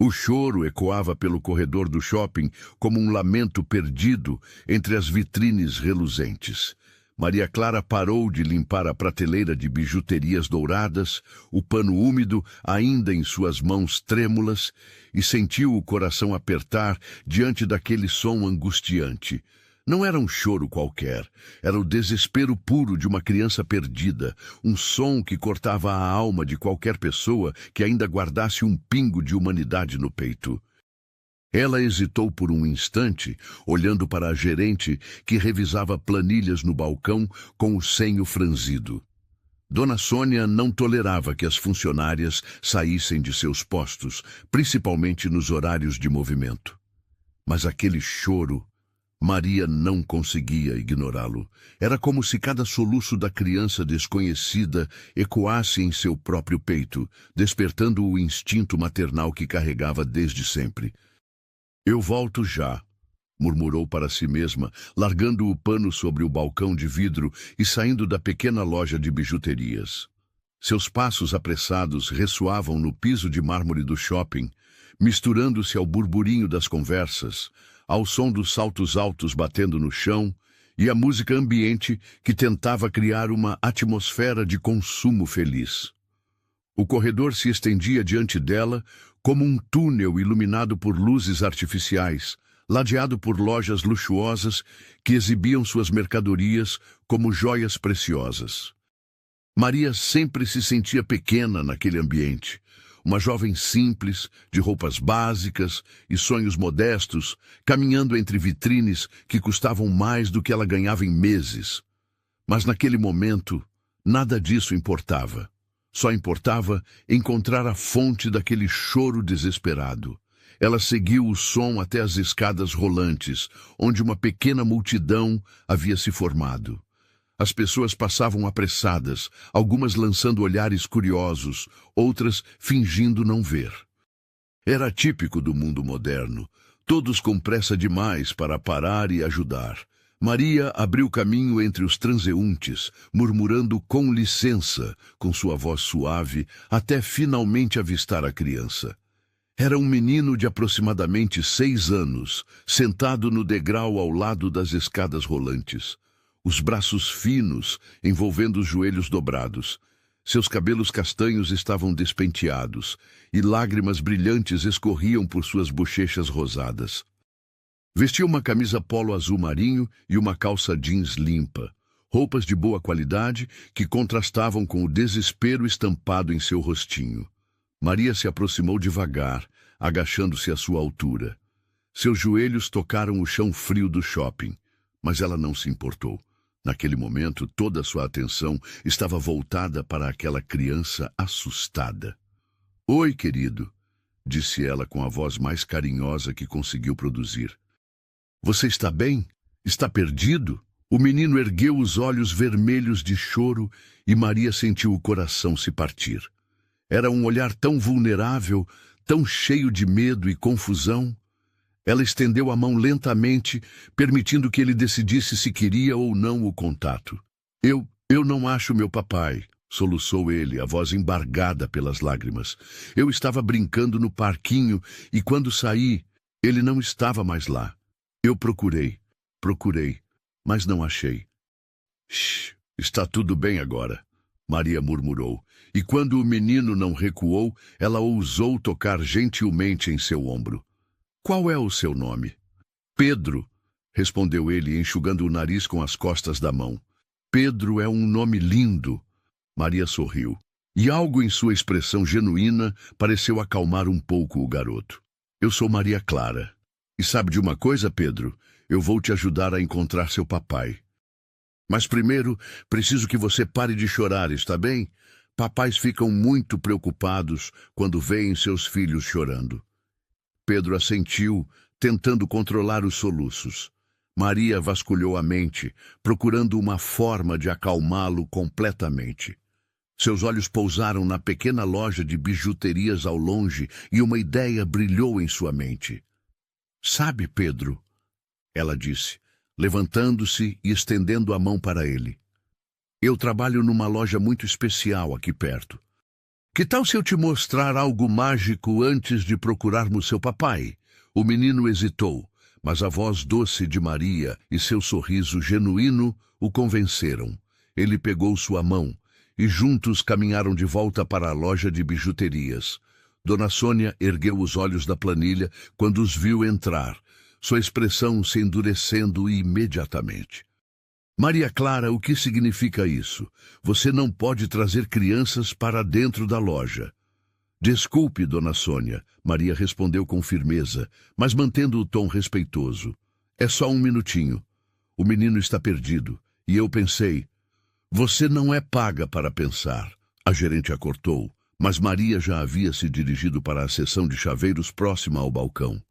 O choro ecoava pelo corredor do shopping como um lamento perdido entre as vitrines reluzentes. Maria Clara parou de limpar a prateleira de bijuterias douradas, o pano úmido ainda em suas mãos trêmulas, e sentiu o coração apertar diante daquele som angustiante. Não era um choro qualquer, era o desespero puro de uma criança perdida, um som que cortava a alma de qualquer pessoa que ainda guardasse um pingo de humanidade no peito. Ela hesitou por um instante, olhando para a gerente que revisava planilhas no balcão com o senho franzido. Dona Sônia não tolerava que as funcionárias saíssem de seus postos, principalmente nos horários de movimento. Mas aquele choro, Maria não conseguia ignorá-lo. Era como se cada soluço da criança desconhecida ecoasse em seu próprio peito, despertando o instinto maternal que carregava desde sempre. "Eu volto já", murmurou para si mesma, largando o pano sobre o balcão de vidro e saindo da pequena loja de bijuterias. Seus passos apressados ressoavam no piso de mármore do shopping, misturando-se ao burburinho das conversas, ao som dos saltos altos batendo no chão e à música ambiente que tentava criar uma atmosfera de consumo feliz. O corredor se estendia diante dela como um túnel iluminado por luzes artificiais, ladeado por lojas luxuosas que exibiam suas mercadorias como joias preciosas. Maria sempre se sentia pequena naquele ambiente. Uma jovem simples, de roupas básicas e sonhos modestos, caminhando entre vitrines que custavam mais do que ela ganhava em meses. Mas naquele momento, nada disso importava. Só importava encontrar a fonte daquele choro desesperado. Ela seguiu o som até as escadas rolantes, onde uma pequena multidão havia se formado. As pessoas passavam apressadas, algumas lançando olhares curiosos, outras fingindo não ver. Era típico do mundo moderno, todos com pressa demais para parar e ajudar. Maria abriu caminho entre os transeuntes, murmurando com licença, com sua voz suave, até finalmente avistar a criança. Era um menino de aproximadamente 6 anos, sentado no degrau ao lado das escadas rolantes. Os braços finos, envolvendo os joelhos dobrados. Seus cabelos castanhos estavam despenteados, e lágrimas brilhantes escorriam por suas bochechas rosadas. Vestia uma camisa polo azul marinho e uma calça jeans limpa, roupas de boa qualidade que contrastavam com o desespero estampado em seu rostinho. Maria se aproximou devagar, agachando-se à sua altura. Seus joelhos tocaram o chão frio do shopping, mas ela não se importou. Naquele momento, toda a sua atenção estava voltada para aquela criança assustada. "Oi, querido", disse ela com a voz mais carinhosa que conseguiu produzir. "Você está bem? Está perdido?" O menino ergueu os olhos vermelhos de choro e Maria sentiu o coração se partir. Era um olhar tão vulnerável, tão cheio de medo e confusão. Ela estendeu a mão lentamente, permitindo que ele decidisse se queria ou não o contato. Eu não acho meu papai", soluçou ele, a voz embargada pelas lágrimas. "Eu estava brincando no parquinho e quando saí, ele não estava mais lá. Eu procurei, mas não achei." "Shh, está tudo bem agora", Maria murmurou, e quando o menino não recuou, ela ousou tocar gentilmente em seu ombro. "Qual é o seu nome?" "Pedro", respondeu ele, enxugando o nariz com as costas da mão. "Pedro é um nome lindo." Maria sorriu, e algo em sua expressão genuína pareceu acalmar um pouco o garoto. "Eu sou Maria Clara. E sabe de uma coisa, Pedro? Eu vou te ajudar a encontrar seu papai. Mas primeiro, preciso que você pare de chorar, está bem? Papais ficam muito preocupados quando veem seus filhos chorando." Pedro assentiu, tentando controlar os soluços. Maria vasculhou a mente, procurando uma forma de acalmá-lo completamente. Seus olhos pousaram na pequena loja de bijuterias ao longe e uma ideia brilhou em sua mente. "Sabe, Pedro", ela disse, levantando-se e estendendo a mão para ele. "Eu trabalho numa loja muito especial aqui perto. Que tal se eu te mostrar algo mágico antes de procurarmos seu papai? O menino hesitou, mas a voz doce de Maria e seu sorriso genuíno o convenceram. Ele pegou sua mão e juntos caminharam de volta para a loja de bijuterias. Dona Sônia ergueu os olhos da planilha quando os viu entrar, sua expressão se endurecendo imediatamente. Maria Clara, o que significa isso? Você não pode trazer crianças para dentro da loja. Desculpe, Dona Sônia, Maria respondeu com firmeza, mas mantendo o tom respeitoso. É só um minutinho. O menino está perdido. E eu pensei, você não é paga para pensar. A gerente a cortou, mas Maria já havia se dirigido para a seção de chaveiros próxima ao balcão.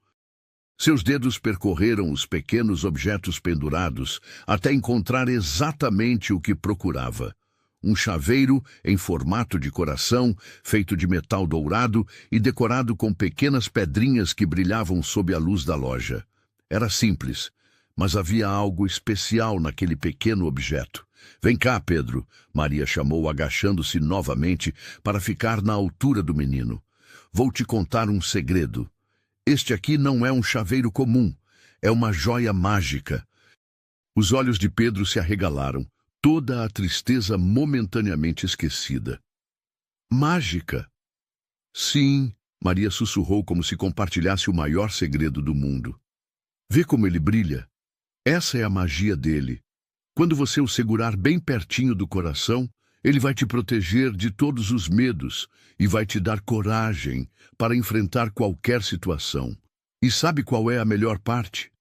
Seus dedos percorreram os pequenos objetos pendurados até encontrar exatamente o que procurava. Um chaveiro em formato de coração, feito de metal dourado e decorado com pequenas pedrinhas que brilhavam sob a luz da loja. Era simples, mas havia algo especial naquele pequeno objeto. Vem cá, Pedro, Maria chamou, agachando-se novamente para ficar na altura do menino. Vou te contar um segredo. Este aqui não é um chaveiro comum, é uma joia mágica. Os olhos de Pedro se arregalaram, toda a tristeza momentaneamente esquecida. Mágica? Sim, Maria sussurrou como se compartilhasse o maior segredo do mundo. Vê como ele brilha? Essa é a magia dele. Quando você o segurar bem pertinho do coração, ele vai te proteger de todos os medos e vai te dar coragem para enfrentar qualquer situação. E sabe qual é a melhor parte?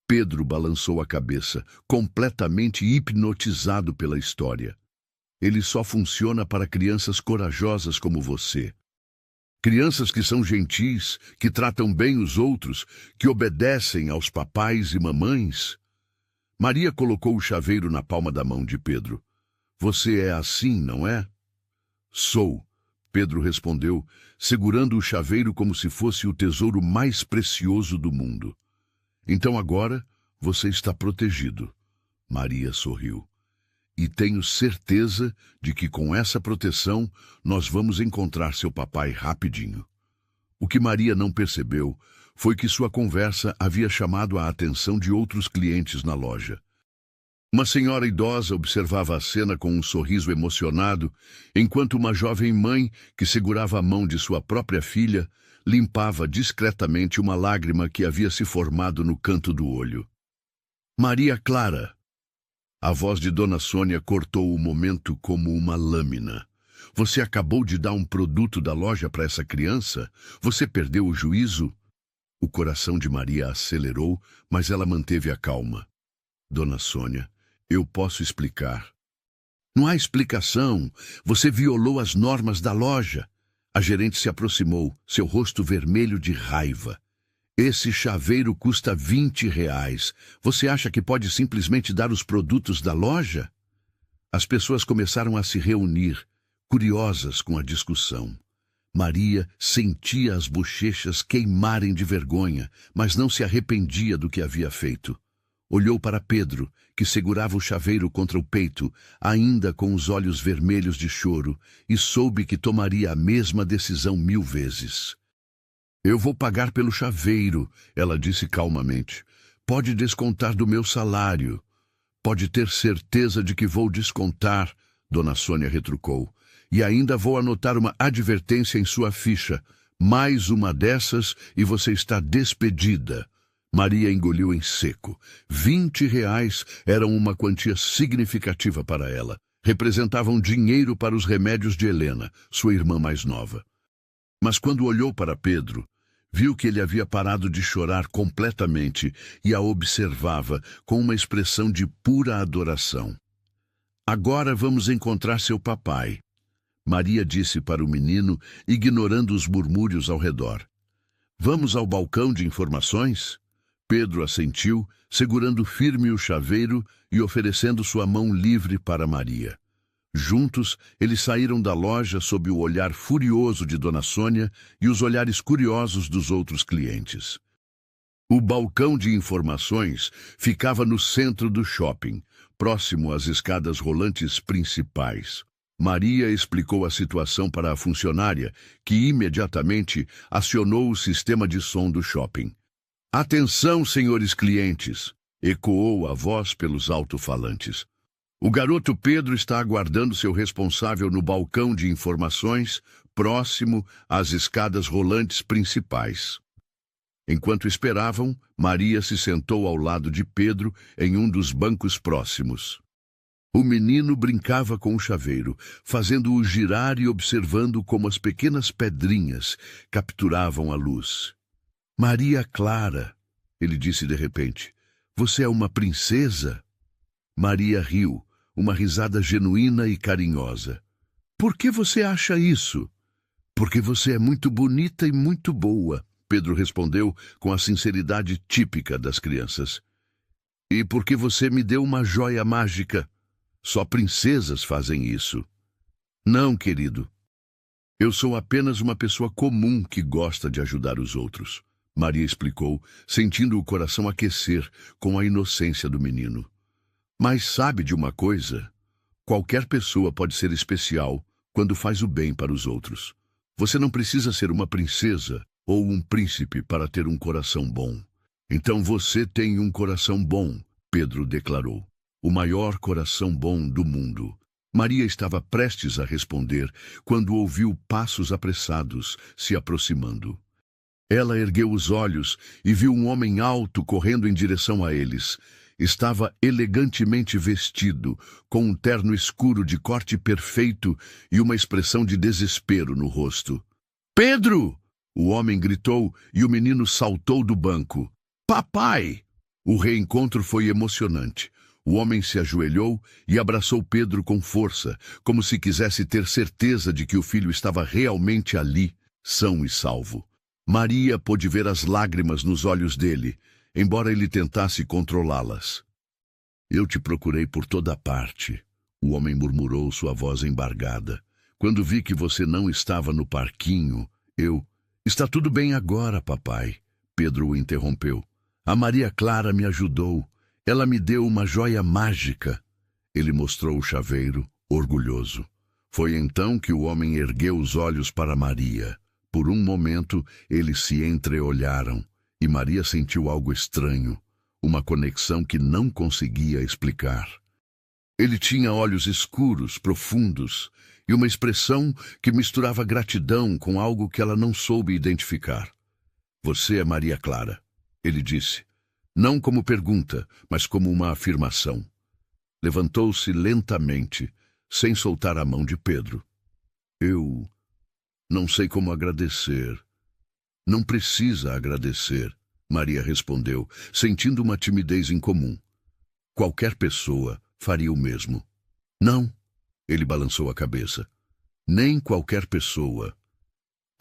Pedro balançou a cabeça, completamente hipnotizado pela história. Ele só funciona para crianças corajosas como você. Crianças que são gentis, que tratam bem os outros, que obedecem aos papais e mamães. Maria colocou o chaveiro na palma da mão de Pedro. Você é assim, não é? Sou, Pedro respondeu, segurando o chaveiro como se fosse o tesouro mais precioso do mundo. Então agora você está protegido. Maria sorriu. E tenho certeza de que com essa proteção nós vamos encontrar seu papai rapidinho. O que Maria não percebeu foi que sua conversa havia chamado a atenção de outros clientes na loja. Uma senhora idosa observava a cena com um sorriso emocionado, enquanto uma jovem mãe, que segurava a mão de sua própria filha, limpava discretamente uma lágrima que havia se formado no canto do olho. Maria Clara! A voz de Dona Sônia cortou o momento como uma lâmina. Você acabou de dar um produto da loja para essa criança? Você perdeu o juízo? O coração de Maria acelerou, mas ela manteve a calma. Dona Sônia, eu posso explicar. Não há explicação. Você violou as normas da loja. A gerente se aproximou, seu rosto vermelho de raiva. Esse chaveiro custa R$20. Você acha que pode simplesmente dar os produtos da loja? As pessoas começaram a se reunir, curiosas com a discussão. Maria sentia as bochechas queimarem de vergonha, mas não se arrependia do que havia feito. Olhou para Pedro, que segurava o chaveiro contra o peito, ainda com os olhos vermelhos de choro, e soube que tomaria a mesma decisão 1000 vezes. Eu vou pagar pelo chaveiro, ela disse calmamente. Pode descontar do meu salário. Pode ter certeza de que vou descontar, Dona Sônia retrucou. E ainda vou anotar uma advertência em sua ficha. Mais uma dessas e você está despedida. Maria engoliu em seco. R$20 eram uma quantia significativa para ela. Representavam dinheiro para os remédios de Helena, sua irmã mais nova. Mas quando olhou para Pedro, viu que ele havia parado de chorar completamente e a observava com uma expressão de pura adoração. Agora vamos encontrar seu papai, Maria disse para o menino, ignorando os murmúrios ao redor. Vamos ao balcão de informações? Pedro assentiu, segurando firme o chaveiro e oferecendo sua mão livre para Maria. Juntos, eles saíram da loja sob o olhar furioso de Dona Sônia e os olhares curiosos dos outros clientes. O balcão de informações ficava no centro do shopping, próximo às escadas rolantes principais. Maria explicou a situação para a funcionária, que imediatamente acionou o sistema de som do shopping. "Atenção, senhores clientes!" ecoou a voz pelos alto-falantes. "O garoto Pedro está aguardando seu responsável no balcão de informações, próximo às escadas rolantes principais." Enquanto esperavam, Maria se sentou ao lado de Pedro em um dos bancos próximos. O menino brincava com o chaveiro, fazendo-o girar e observando como as pequenas pedrinhas capturavam a luz. "Maria Clara", ele disse de repente, "você é uma princesa?" Maria riu, uma risada genuína e carinhosa. "Por que você acha isso?" "Porque você é muito bonita e muito boa", Pedro respondeu com a sinceridade típica das crianças. "E porque você me deu uma joia mágica. Só princesas fazem isso." "Não, querido. Eu sou apenas uma pessoa comum que gosta de ajudar os outros", Maria explicou, sentindo o coração aquecer com a inocência do menino. "Mas sabe de uma coisa? Qualquer pessoa pode ser especial quando faz o bem para os outros. Você não precisa ser uma princesa ou um príncipe para ter um coração bom." "Então você tem um coração bom", Pedro declarou. "O maior coração bom do mundo." Maria estava prestes a responder quando ouviu passos apressados se aproximando. Ela ergueu os olhos e viu um homem alto correndo em direção a eles. Estava elegantemente vestido, com um terno escuro de corte perfeito e uma expressão de desespero no rosto. "Pedro!" o homem gritou e o menino saltou do banco. "Papai!" O reencontro foi emocionante. O homem se ajoelhou e abraçou Pedro com força, como se quisesse ter certeza de que o filho estava realmente ali, são e salvo. Maria pôde ver as lágrimas nos olhos dele, embora ele tentasse controlá-las. "Eu te procurei por toda parte", o homem murmurou, sua voz embargada. "Quando vi que você não estava no parquinho, eu... Está tudo bem agora, papai", Pedro o interrompeu. "A Maria Clara me ajudou. Ela me deu uma joia mágica." Ele mostrou o chaveiro, orgulhoso. Foi então que o homem ergueu os olhos para Maria. Por um momento, eles se entreolharam, e Maria sentiu algo estranho, uma conexão que não conseguia explicar. Ele tinha olhos escuros, profundos, e uma expressão que misturava gratidão com algo que ela não soube identificar. "Você é Maria Clara", ele disse. Não como pergunta, mas como uma afirmação. Levantou-se lentamente, sem soltar a mão de Pedro. "Eu não sei como agradecer." "Não precisa agradecer", Maria respondeu, sentindo uma timidez incomum. Qualquer pessoa faria o mesmo. "Não", ele balançou a cabeça. "Nem qualquer pessoa."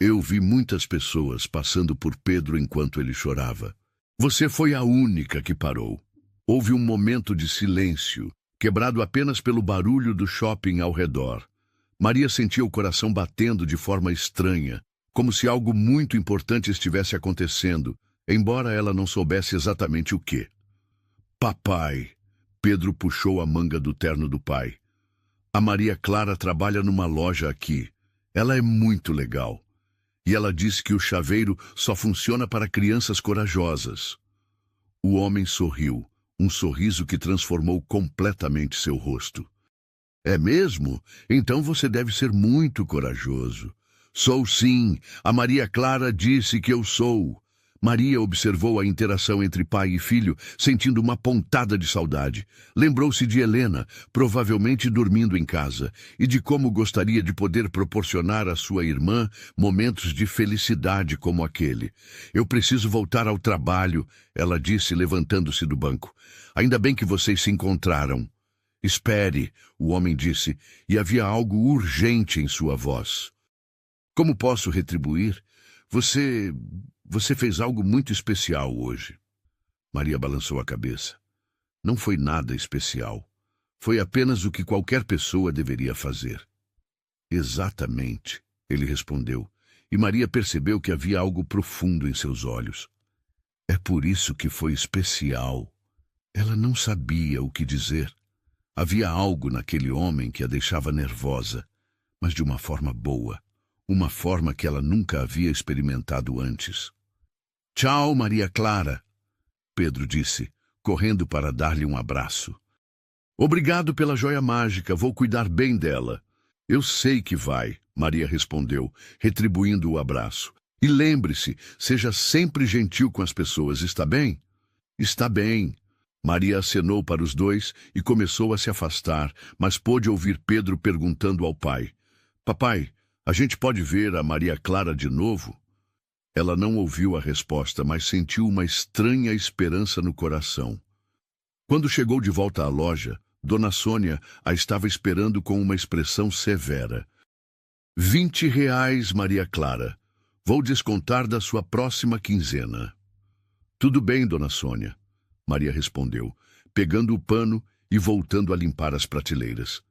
Eu vi muitas pessoas passando por Pedro enquanto ele chorava. Você foi a única que parou. Houve um momento de silêncio, quebrado apenas pelo barulho do shopping ao redor. Maria sentia o coração batendo de forma estranha, como se algo muito importante estivesse acontecendo, embora ela não soubesse exatamente o quê. "Papai", Pedro puxou a manga do terno do pai. "A Maria Clara trabalha numa loja aqui. Ela é muito legal. E ela disse que o chaveiro só funciona para crianças corajosas." O homem sorriu, um sorriso que transformou completamente seu rosto. "É mesmo? Então você deve ser muito corajoso." "Sou sim. A Maria Clara disse que eu sou." Maria observou a interação entre pai e filho, sentindo uma pontada de saudade. Lembrou-se de Helena, provavelmente dormindo em casa, e de como gostaria de poder proporcionar à sua irmã momentos de felicidade como aquele. "Eu preciso voltar ao trabalho", ela disse, levantando-se do banco. "Ainda bem que vocês se encontraram." "Espere", o homem disse, e havia algo urgente em sua voz. "Como posso retribuir? Você fez algo muito especial hoje." Maria balançou a cabeça. Não foi nada especial. Foi apenas o que qualquer pessoa deveria fazer. "Exatamente", ele respondeu, e Maria percebeu que havia algo profundo em seus olhos. "É por isso que foi especial." Ela não sabia o que dizer. Havia algo naquele homem que a deixava nervosa, mas de uma forma boa, uma forma que ela nunca havia experimentado antes. "Tchau, Maria Clara", Pedro disse, correndo para dar-lhe um abraço. "Obrigado pela joia mágica, vou cuidar bem dela." "Eu sei que vai", Maria respondeu, retribuindo o abraço. "E lembre-se, seja sempre gentil com as pessoas, está bem?" "Está bem." Maria acenou para os dois e começou a se afastar, mas pôde ouvir Pedro perguntando ao pai: "Papai, a gente pode ver a Maria Clara de novo?" Ela não ouviu a resposta, mas sentiu uma estranha esperança no coração. Quando chegou de volta à loja, Dona Sônia a estava esperando com uma expressão severa. R$ 20, Maria Clara. Vou descontar da sua próxima quinzena." "Tudo bem, Dona Sônia", Maria respondeu, pegando o pano e voltando a limpar as prateleiras.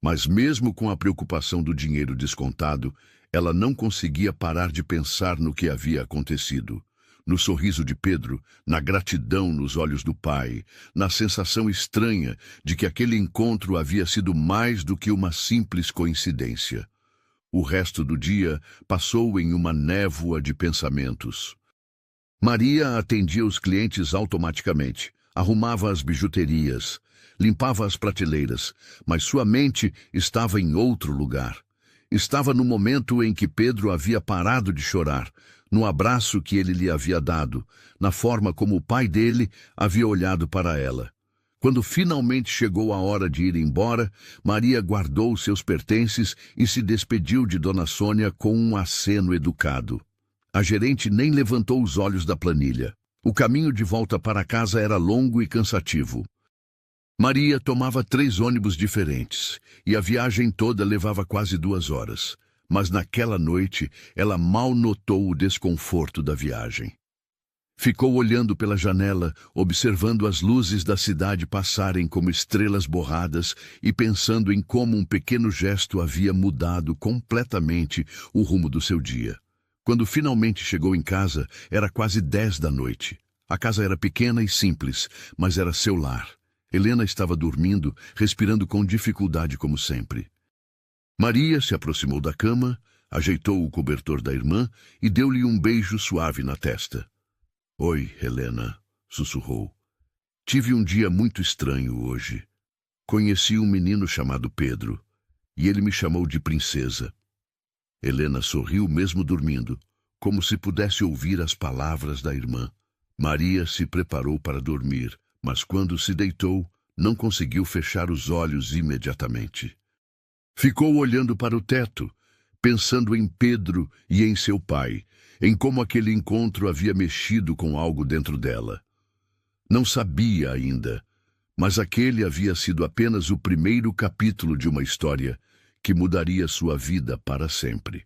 Mas mesmo com a preocupação do dinheiro descontado, ela não conseguia parar de pensar no que havia acontecido. No sorriso de Pedro, na gratidão nos olhos do pai, na sensação estranha de que aquele encontro havia sido mais do que uma simples coincidência. O resto do dia passou em uma névoa de pensamentos. Maria atendia os clientes automaticamente, arrumava as bijuterias, limpava as prateleiras, mas sua mente estava em outro lugar. Estava no momento em que Pedro havia parado de chorar, no abraço que ele lhe havia dado, na forma como o pai dele havia olhado para ela. Quando finalmente chegou a hora de ir embora, Maria guardou seus pertences e se despediu de Dona Sônia com um aceno educado. A gerente nem levantou os olhos da planilha. O caminho de volta para casa era longo e cansativo. Maria tomava 3 ônibus diferentes, e a viagem toda levava quase 2 horas. Mas naquela noite, ela mal notou o desconforto da viagem. Ficou olhando pela janela, observando as luzes da cidade passarem como estrelas borradas e pensando em como um pequeno gesto havia mudado completamente o rumo do seu dia. Quando finalmente chegou em casa, era quase 10 da noite. A casa era pequena e simples, mas era seu lar. Helena estava dormindo, respirando com dificuldade como sempre. Maria se aproximou da cama, ajeitou o cobertor da irmã e deu-lhe um beijo suave na testa. "Oi, Helena", sussurrou. "Tive um dia muito estranho hoje. Conheci um menino chamado Pedro, e ele me chamou de princesa." Helena sorriu mesmo dormindo, como se pudesse ouvir as palavras da irmã. Maria se preparou para dormir, mas quando se deitou, não conseguiu fechar os olhos imediatamente. Ficou olhando para o teto, pensando em Pedro e em seu pai, em como aquele encontro havia mexido com algo dentro dela. Não sabia ainda, mas aquele havia sido apenas o primeiro capítulo de uma história que mudaria sua vida para sempre.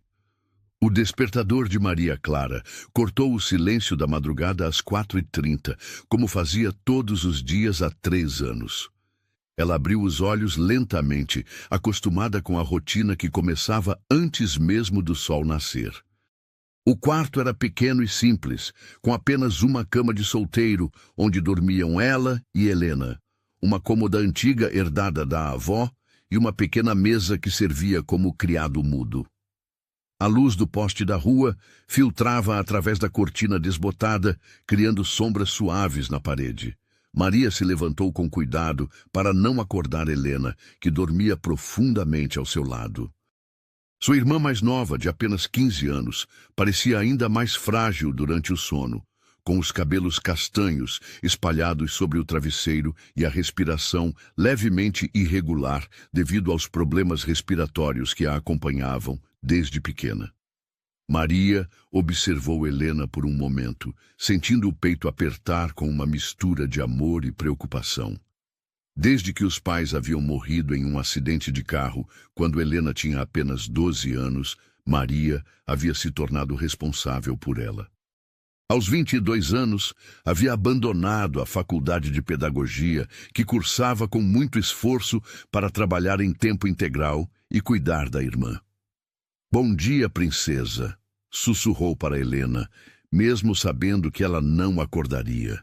O despertador de Maria Clara cortou o silêncio da madrugada às 4h30, como fazia todos os dias há 3 anos. Ela abriu os olhos lentamente, acostumada com a rotina que começava antes mesmo do sol nascer. O quarto era pequeno e simples, com apenas uma cama de solteiro, onde dormiam ela e Helena, uma cômoda antiga herdada da avó e uma pequena mesa que servia como criado mudo. A luz do poste da rua filtrava através da cortina desbotada, criando sombras suaves na parede. Maria se levantou com cuidado para não acordar Helena, que dormia profundamente ao seu lado. Sua irmã mais nova, de apenas 15 anos, parecia ainda mais frágil durante o sono, com os cabelos castanhos espalhados sobre o travesseiro e a respiração levemente irregular devido aos problemas respiratórios que a acompanhavam desde pequena. Maria observou Helena por um momento, sentindo o peito apertar com uma mistura de amor e preocupação. Desde que os pais haviam morrido em um acidente de carro, quando Helena tinha apenas 12 anos, Maria havia se tornado responsável por ela. Aos 22 anos, havia abandonado a faculdade de pedagogia, que cursava com muito esforço para trabalhar em tempo integral e cuidar da irmã. "Bom dia, princesa", sussurrou para Helena, mesmo sabendo que ela não acordaria.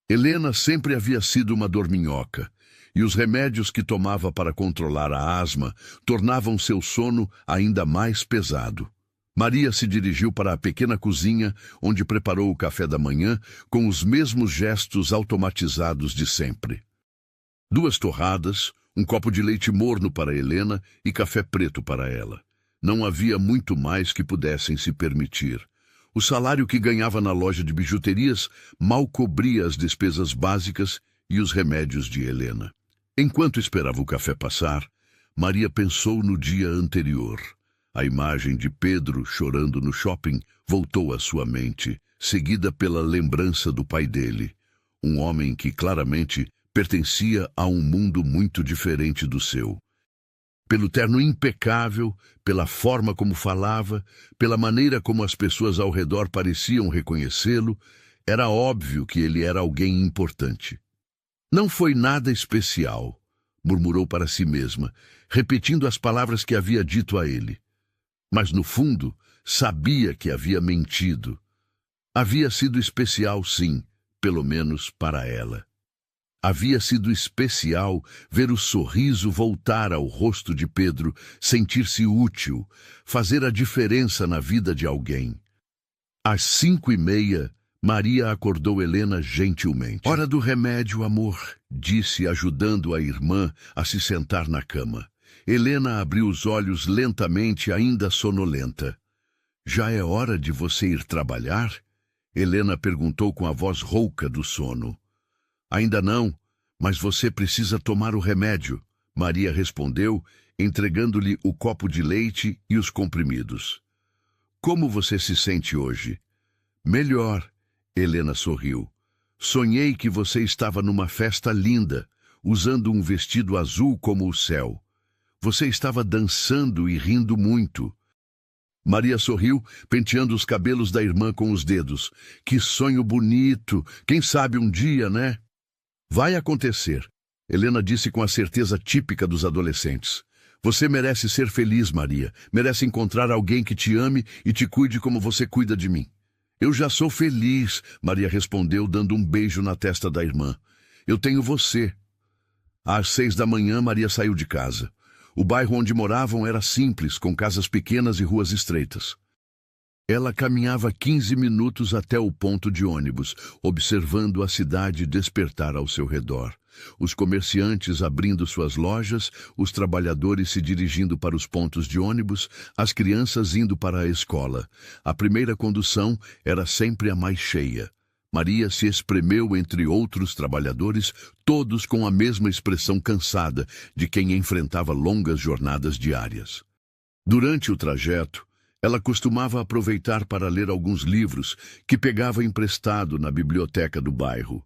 Helena sempre havia sido uma dorminhoca, e os remédios que tomava para controlar a asma tornavam seu sono ainda mais pesado. Maria se dirigiu para a pequena cozinha, onde preparou o café da manhã com os mesmos gestos automatizados de sempre. 2 torradas, um copo de leite morno para Helena e café preto para ela. Não havia muito mais que pudessem se permitir. O salário que ganhava na loja de bijuterias mal cobria as despesas básicas e os remédios de Helena. Enquanto esperava o café passar, Maria pensou no dia anterior. A imagem de Pedro chorando no shopping voltou à sua mente, seguida pela lembrança do pai dele, um homem que claramente pertencia a um mundo muito diferente do seu. Pelo terno impecável, pela forma como falava, pela maneira como as pessoas ao redor pareciam reconhecê-lo, era óbvio que ele era alguém importante. Não foi nada especial, murmurou para si mesma, repetindo as palavras que havia dito a ele. Mas, no fundo, sabia que havia mentido. Havia sido especial, sim, pelo menos para ela. Havia sido especial ver o sorriso voltar ao rosto de Pedro, sentir-se útil, fazer a diferença na vida de alguém. Às 5:30, Maria acordou Helena gentilmente. "Hora do remédio, amor", disse, ajudando a irmã a se sentar na cama. Helena abriu os olhos lentamente, ainda sonolenta. "Já é hora de você ir trabalhar?" Helena perguntou com a voz rouca do sono. "Ainda não, mas você precisa tomar o remédio", Maria respondeu, entregando-lhe o copo de leite e os comprimidos. "Como você se sente hoje?" "Melhor", Helena sorriu. "Sonhei que você estava numa festa linda, usando um vestido azul como o céu. Você estava dançando e rindo muito." Maria sorriu, penteando os cabelos da irmã com os dedos. "Que sonho bonito! Quem sabe um dia, né?" "Vai acontecer", Helena disse com a certeza típica dos adolescentes. "Você merece ser feliz, Maria. Merece encontrar alguém que te ame e te cuide como você cuida de mim." "Eu já sou feliz", Maria respondeu, dando um beijo na testa da irmã. "Eu tenho você." Às 6 da manhã, Maria saiu de casa. O bairro onde moravam era simples, com casas pequenas e ruas estreitas. Ela caminhava 15 minutos até o ponto de ônibus, observando a cidade despertar ao seu redor. Os comerciantes abrindo suas lojas, os trabalhadores se dirigindo para os pontos de ônibus, as crianças indo para a escola. A primeira condução era sempre a mais cheia. Maria se espremeu entre outros trabalhadores, todos com a mesma expressão cansada de quem enfrentava longas jornadas diárias. Durante o trajeto, ela costumava aproveitar para ler alguns livros que pegava emprestado na biblioteca do bairro.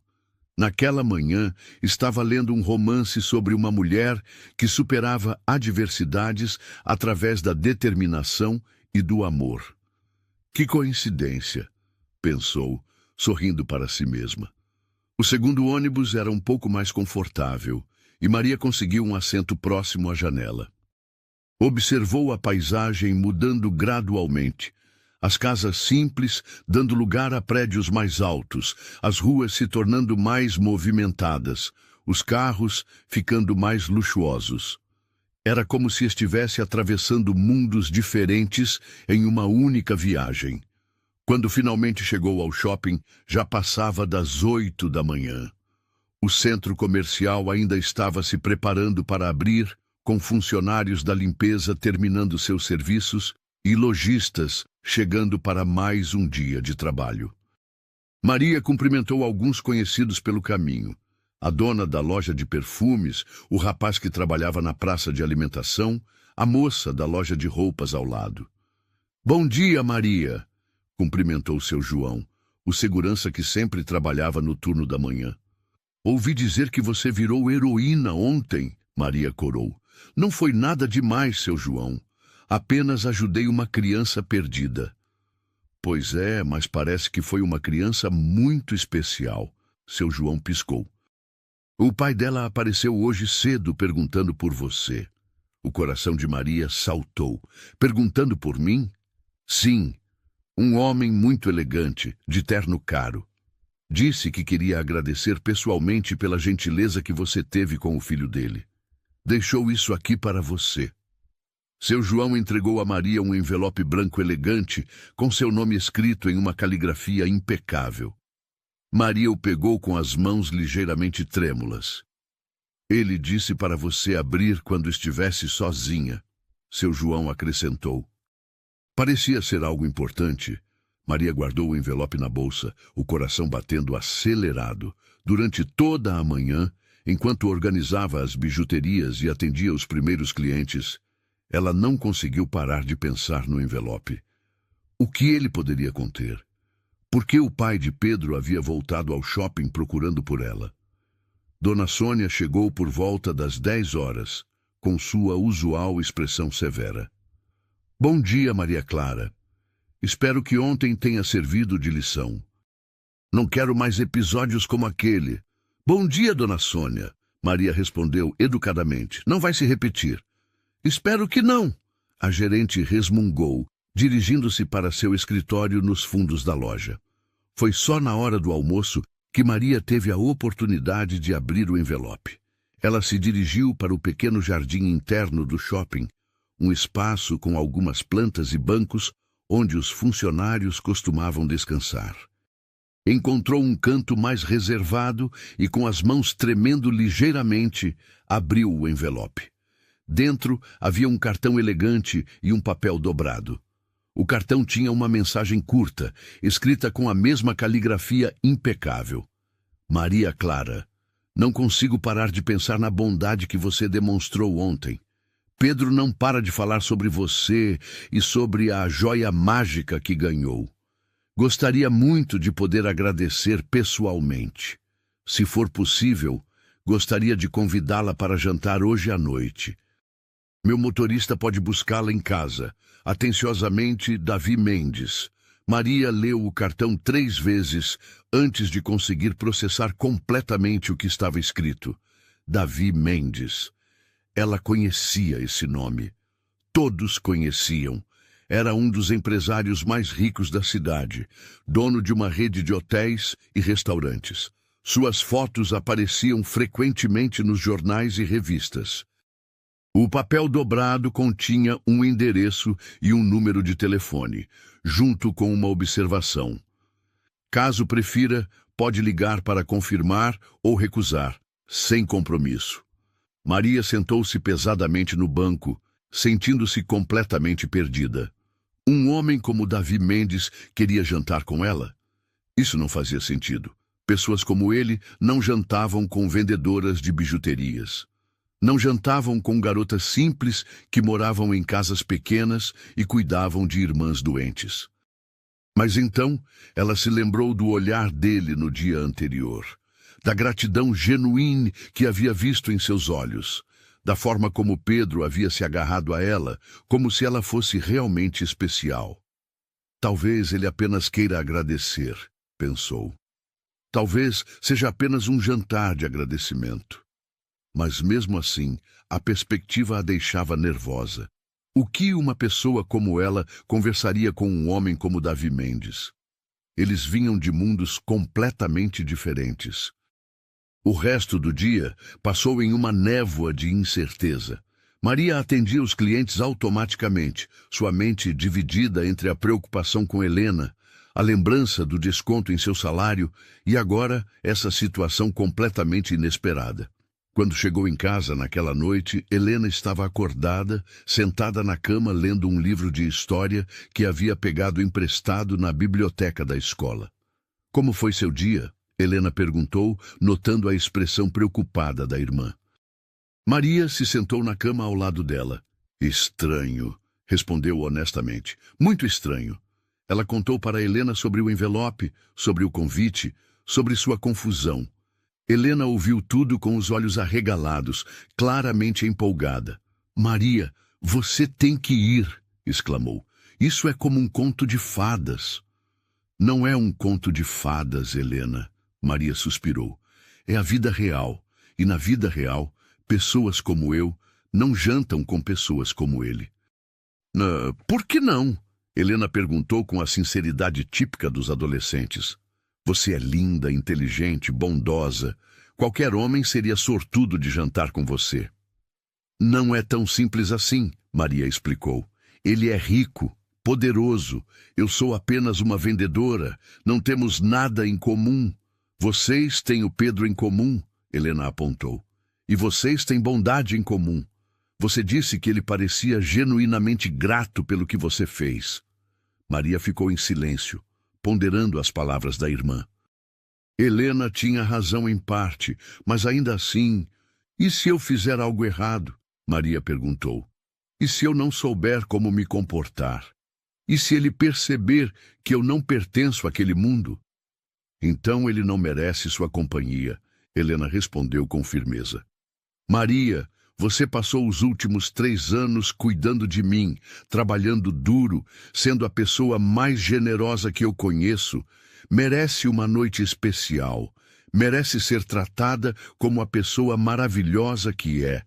Naquela manhã, estava lendo um romance sobre uma mulher que superava adversidades através da determinação e do amor. "Que coincidência", pensou, sorrindo para si mesma. O segundo ônibus era um pouco mais confortável e Maria conseguiu um assento próximo à janela. Observou a paisagem mudando gradualmente. As casas simples dando lugar a prédios mais altos, as ruas se tornando mais movimentadas, os carros ficando mais luxuosos. Era como se estivesse atravessando mundos diferentes em uma única viagem. Quando finalmente chegou ao shopping, já passava das 8 da manhã. O centro comercial ainda estava se preparando para abrir, com funcionários da limpeza terminando seus serviços e lojistas chegando para mais um dia de trabalho. Maria cumprimentou alguns conhecidos pelo caminho. A dona da loja de perfumes, o rapaz que trabalhava na praça de alimentação, a moça da loja de roupas ao lado. "Bom dia, Maria", cumprimentou seu João, o segurança que sempre trabalhava no turno da manhã. "Ouvi dizer que você virou heroína ontem", Maria corou. "Não foi nada demais, seu João. Apenas ajudei uma criança perdida." "Pois é, mas parece que foi uma criança muito especial", seu João piscou. "O pai dela apareceu hoje cedo perguntando por você." O coração de Maria saltou. "Perguntando por mim?" "Sim. Um homem muito elegante, de terno caro." Disse que queria agradecer pessoalmente pela gentileza que você teve com o filho dele. Deixou isso aqui para você. Seu João entregou a Maria um envelope branco elegante com seu nome escrito em uma caligrafia impecável. Maria o pegou com as mãos ligeiramente trêmulas. Ele disse para você abrir quando estivesse sozinha, seu João acrescentou. Parecia ser algo importante. Maria guardou o envelope na bolsa, o coração batendo acelerado. Durante toda a manhã, enquanto organizava as bijuterias e atendia os primeiros clientes, ela não conseguiu parar de pensar no envelope. O que ele poderia conter? Por que o pai de Pedro havia voltado ao shopping procurando por ela? Dona Sônia chegou por volta das 10 horas, com sua usual expressão severa. Bom dia, Maria Clara. Espero que ontem tenha servido de lição. Não quero mais episódios como aquele. Bom dia, Dona Sônia. Maria respondeu educadamente. Não vai se repetir. Espero que não. A gerente resmungou, dirigindo-se para seu escritório nos fundos da loja. Foi só na hora do almoço que Maria teve a oportunidade de abrir o envelope. Ela se dirigiu para o pequeno jardim interno do shopping, um espaço com algumas plantas e bancos onde os funcionários costumavam descansar. Encontrou um canto mais reservado e, com as mãos tremendo ligeiramente, abriu o envelope. Dentro havia um cartão elegante e um papel dobrado. O cartão tinha uma mensagem curta, escrita com a mesma caligrafia impecável. Maria Clara, não consigo parar de pensar na bondade que você demonstrou ontem. Pedro não para de falar sobre você e sobre a joia mágica que ganhou. Gostaria muito de poder agradecer pessoalmente. Se for possível, gostaria de convidá-la para jantar hoje à noite. Meu motorista pode buscá-la em casa. Atenciosamente, Davi Mendes. Maria leu o cartão 3 vezes antes de conseguir processar completamente o que estava escrito. Davi Mendes. Ela conhecia esse nome. Todos conheciam. Era um dos empresários mais ricos da cidade, dono de uma rede de hotéis e restaurantes. Suas fotos apareciam frequentemente nos jornais e revistas. O papel dobrado continha um endereço e um número de telefone, junto com uma observação. Caso prefira, pode ligar para confirmar ou recusar, sem compromisso. Maria sentou-se pesadamente no banco, sentindo-se completamente perdida. Um homem como Davi Mendes queria jantar com ela? Isso não fazia sentido. Pessoas como ele não jantavam com vendedoras de bijuterias. Não jantavam com garotas simples que moravam em casas pequenas e cuidavam de irmãs doentes. Mas então ela se lembrou do olhar dele no dia anterior, da gratidão genuína que havia visto em seus olhos, da forma como Pedro havia se agarrado a ela, como se ela fosse realmente especial. Talvez ele apenas queira agradecer, pensou. Talvez seja apenas um jantar de agradecimento. Mas mesmo assim, a perspectiva a deixava nervosa. O que uma pessoa como ela conversaria com um homem como Davi Mendes? Eles vinham de mundos completamente diferentes. O resto do dia passou em uma névoa de incerteza. Maria atendia os clientes automaticamente, sua mente dividida entre a preocupação com Helena, a lembrança do desconto em seu salário e agora essa situação completamente inesperada. Quando chegou em casa naquela noite, Helena estava acordada, sentada na cama lendo um livro de história que havia pegado emprestado na biblioteca da escola. Como foi seu dia? Helena perguntou, notando a expressão preocupada da irmã. Maria se sentou na cama ao lado dela. Estranho, respondeu honestamente. Muito estranho. Ela contou para Helena sobre o envelope, sobre o convite, sobre sua confusão. Helena ouviu tudo com os olhos arregalados, claramente empolgada. Maria, você tem que ir, exclamou. Isso é como um conto de fadas. Não é um conto de fadas, Helena. Maria suspirou. É a vida real, e na vida real, pessoas como eu não jantam com pessoas como ele. Por que não? Helena perguntou com a sinceridade típica dos adolescentes. Você é linda, inteligente, bondosa. Qualquer homem seria sortudo de jantar com você. Não é tão simples assim, Maria explicou. Ele é rico, poderoso. Eu sou apenas uma vendedora. Não temos nada em comum. Vocês têm o Pedro em comum, Helena apontou. E vocês têm bondade em comum. Você disse que ele parecia genuinamente grato pelo que você fez. Maria ficou em silêncio, ponderando as palavras da irmã. Helena tinha razão em parte, mas ainda assim... E se eu fizer algo errado? Maria perguntou. E se eu não souber como me comportar? E se ele perceber que eu não pertenço àquele mundo? Então ele não merece sua companhia, Helena respondeu com firmeza. Maria, você passou os últimos 3 anos cuidando de mim, trabalhando duro, sendo a pessoa mais generosa que eu conheço. Merece uma noite especial. Merece ser tratada como a pessoa maravilhosa que é.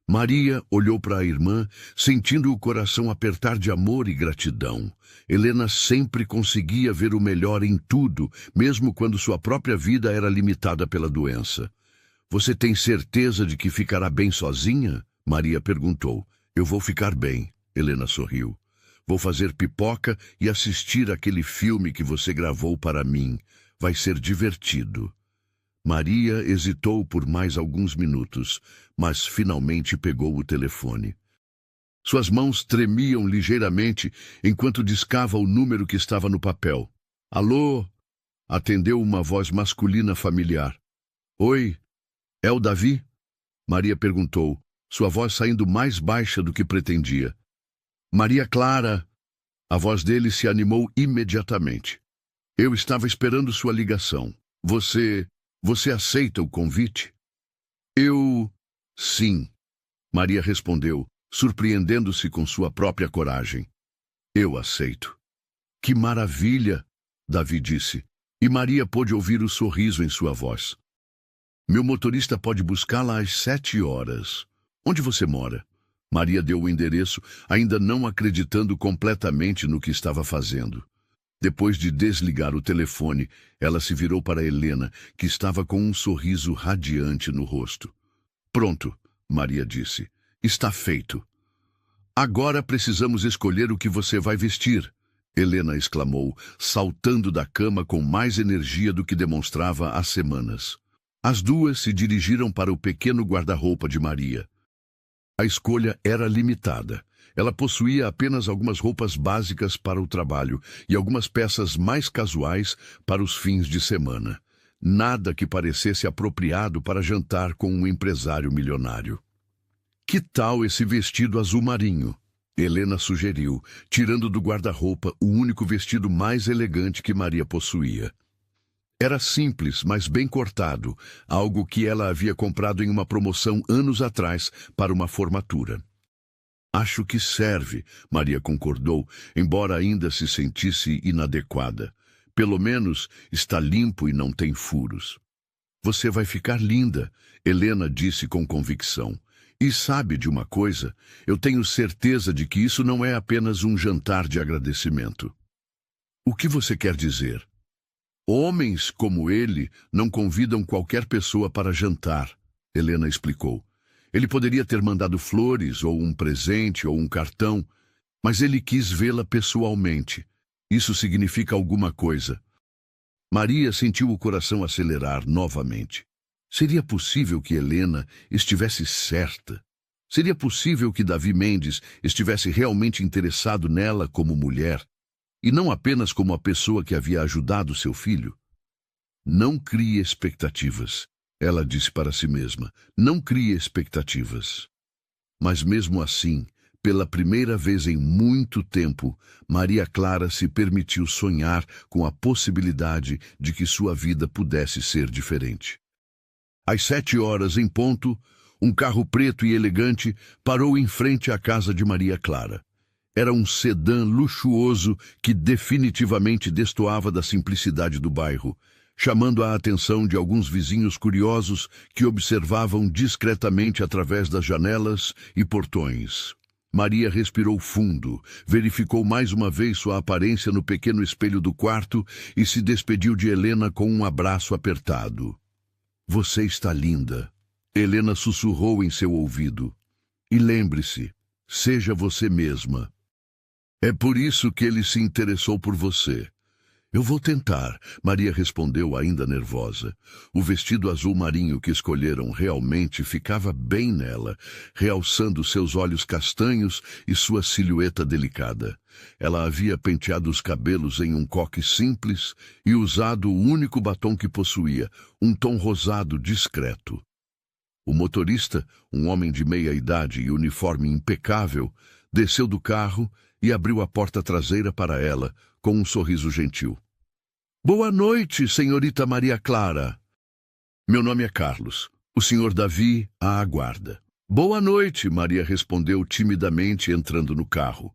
Maria olhou para a irmã, sentindo o coração apertar de amor e gratidão. Helena sempre conseguia ver o melhor em tudo, mesmo quando sua própria vida era limitada pela doença. Você tem certeza de que ficará bem sozinha? Maria perguntou. Eu vou ficar bem, Helena sorriu. Vou fazer pipoca e assistir aquele filme que você gravou para mim. Vai ser divertido. Maria hesitou por mais alguns minutos, mas finalmente pegou o telefone. Suas mãos tremiam ligeiramente enquanto discava o número que estava no papel. Alô? Atendeu uma voz masculina familiar. Oi, é o Davi? Maria perguntou, sua voz saindo mais baixa do que pretendia. Maria Clara. A voz dele se animou imediatamente. Eu estava esperando sua ligação. Você aceita o convite? Sim, Maria respondeu, surpreendendo-se com sua própria coragem. Eu aceito. Que maravilha, Davi disse, e Maria pôde ouvir o sorriso em sua voz. Meu motorista pode buscá-la às 7 horas. Onde você mora? Maria deu o endereço, ainda não acreditando completamente no que estava fazendo. Depois de desligar o telefone, ela se virou para Helena, que estava com um sorriso radiante no rosto. Pronto, Maria disse. Está feito. Agora precisamos escolher o que você vai vestir, Helena exclamou, saltando da cama com mais energia do que demonstrava há semanas. As duas se dirigiram para o pequeno guarda-roupa de Maria. A escolha era limitada. Ela possuía apenas algumas roupas básicas para o trabalho e algumas peças mais casuais para os fins de semana. Nada que parecesse apropriado para jantar com um empresário milionário. Que tal esse vestido azul marinho? Helena sugeriu, tirando do guarda-roupa o único vestido mais elegante que Maria possuía. Era simples, mas bem cortado, algo que ela havia comprado em uma promoção anos atrás para uma formatura. Acho que serve, Maria concordou, embora ainda se sentisse inadequada. Pelo menos está limpo e não tem furos. Você vai ficar linda, Helena disse com convicção. E sabe de uma coisa? Eu tenho certeza de que isso não é apenas um jantar de agradecimento. O que você quer dizer? Homens como ele não convidam qualquer pessoa para jantar, Helena explicou. Ele poderia ter mandado flores, ou um presente, ou um cartão, mas ele quis vê-la pessoalmente. Isso significa alguma coisa. Maria sentiu o coração acelerar novamente. Seria possível que Helena estivesse certa? Seria possível que Davi Mendes estivesse realmente interessado nela como mulher, e não apenas como a pessoa que havia ajudado seu filho? Não crie expectativas. Ela disse para si mesma, não crie expectativas. Mas mesmo assim, pela primeira vez em muito tempo, Maria Clara se permitiu sonhar com a possibilidade de que sua vida pudesse ser diferente. Às 7 horas em ponto, um carro preto e elegante parou em frente à casa de Maria Clara. Era um sedã luxuoso que definitivamente destoava da simplicidade do bairro, chamando a atenção de alguns vizinhos curiosos que observavam discretamente através das janelas e portões. Maria respirou fundo, verificou mais uma vez sua aparência no pequeno espelho do quarto e se despediu de Helena com um abraço apertado. Você está linda. Helena sussurrou em seu ouvido. E lembre-se, seja você mesma. É por isso que ele se interessou por você. Eu vou tentar, Maria respondeu ainda nervosa. O vestido azul marinho que escolheram realmente ficava bem nela, realçando seus olhos castanhos e sua silhueta delicada. Ela havia penteado os cabelos em um coque simples e usado o único batom que possuía, um tom rosado discreto. O motorista, um homem de meia-idade e uniforme impecável, desceu do carro e abriu a porta traseira para ela, com um sorriso gentil. Boa noite, senhorita Maria Clara. Meu nome é Carlos. O senhor Davi a aguarda. Boa noite, Maria respondeu timidamente entrando no carro.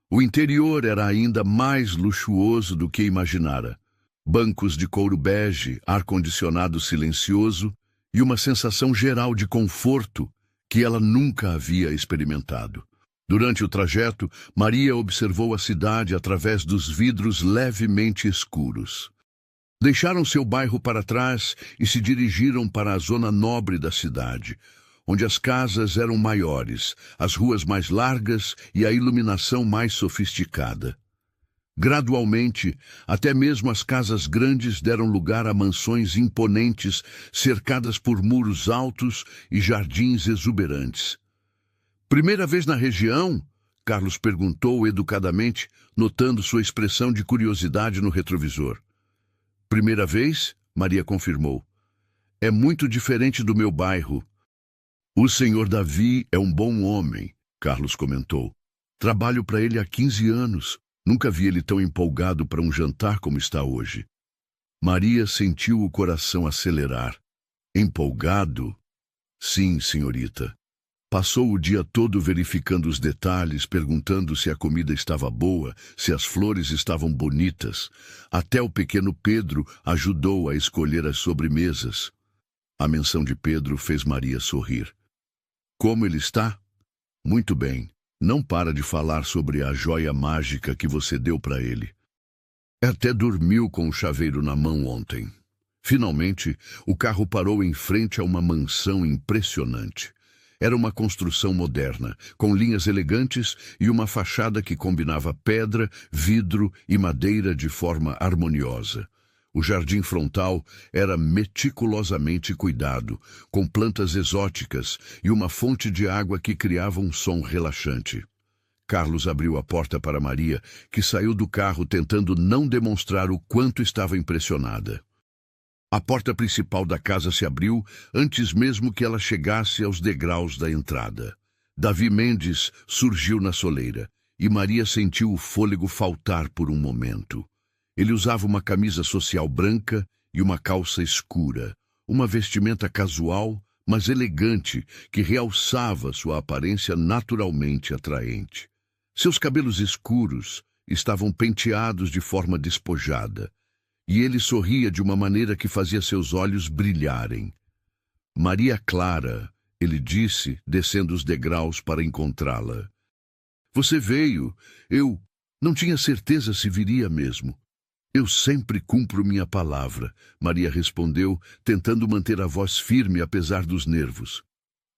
O interior era ainda mais luxuoso do que imaginara. Bancos de couro bege, ar-condicionado silencioso e uma sensação geral de conforto que ela nunca havia experimentado. Durante o trajeto, Maria observou a cidade através dos vidros levemente escuros. Deixaram seu bairro para trás e se dirigiram para a zona nobre da cidade, onde as casas eram maiores, as ruas mais largas e a iluminação mais sofisticada. Gradualmente, até mesmo as casas grandes deram lugar a mansões imponentes, cercadas por muros altos e jardins exuberantes. Primeira vez na região? Carlos perguntou educadamente, notando sua expressão de curiosidade no retrovisor. Primeira vez? Maria confirmou. É muito diferente do meu bairro. O senhor Davi é um bom homem, Carlos comentou. Trabalho para ele há 15 anos. Nunca vi ele tão empolgado para um jantar como está hoje. Maria sentiu o coração acelerar. Empolgado? Sim, senhorita. Passou o dia todo verificando os detalhes, perguntando se a comida estava boa, se as flores estavam bonitas. Até o pequeno Pedro ajudou a escolher as sobremesas. A menção de Pedro fez Maria sorrir. Como ele está? Muito bem. Não para de falar sobre a joia mágica que você deu para ele. Até dormiu com o chaveiro na mão ontem. Finalmente, o carro parou em frente a uma mansão impressionante. Era uma construção moderna, com linhas elegantes e uma fachada que combinava pedra, vidro e madeira de forma harmoniosa. O jardim frontal era meticulosamente cuidado, com plantas exóticas e uma fonte de água que criava um som relaxante. Carlos abriu a porta para Maria, que saiu do carro tentando não demonstrar o quanto estava impressionada. A porta principal da casa se abriu antes mesmo que ela chegasse aos degraus da entrada. Davi Mendes surgiu na soleira, e Maria sentiu o fôlego faltar por um momento. Ele usava uma camisa social branca e uma calça escura, uma vestimenta casual, mas elegante, que realçava sua aparência naturalmente atraente. Seus cabelos escuros estavam penteados de forma despojada, e ele sorria de uma maneira que fazia seus olhos brilharem. Maria Clara, ele disse, descendo os degraus para encontrá-la. Você veio. Eu não tinha certeza se viria mesmo. Eu sempre cumpro minha palavra, Maria respondeu, tentando manter a voz firme apesar dos nervos.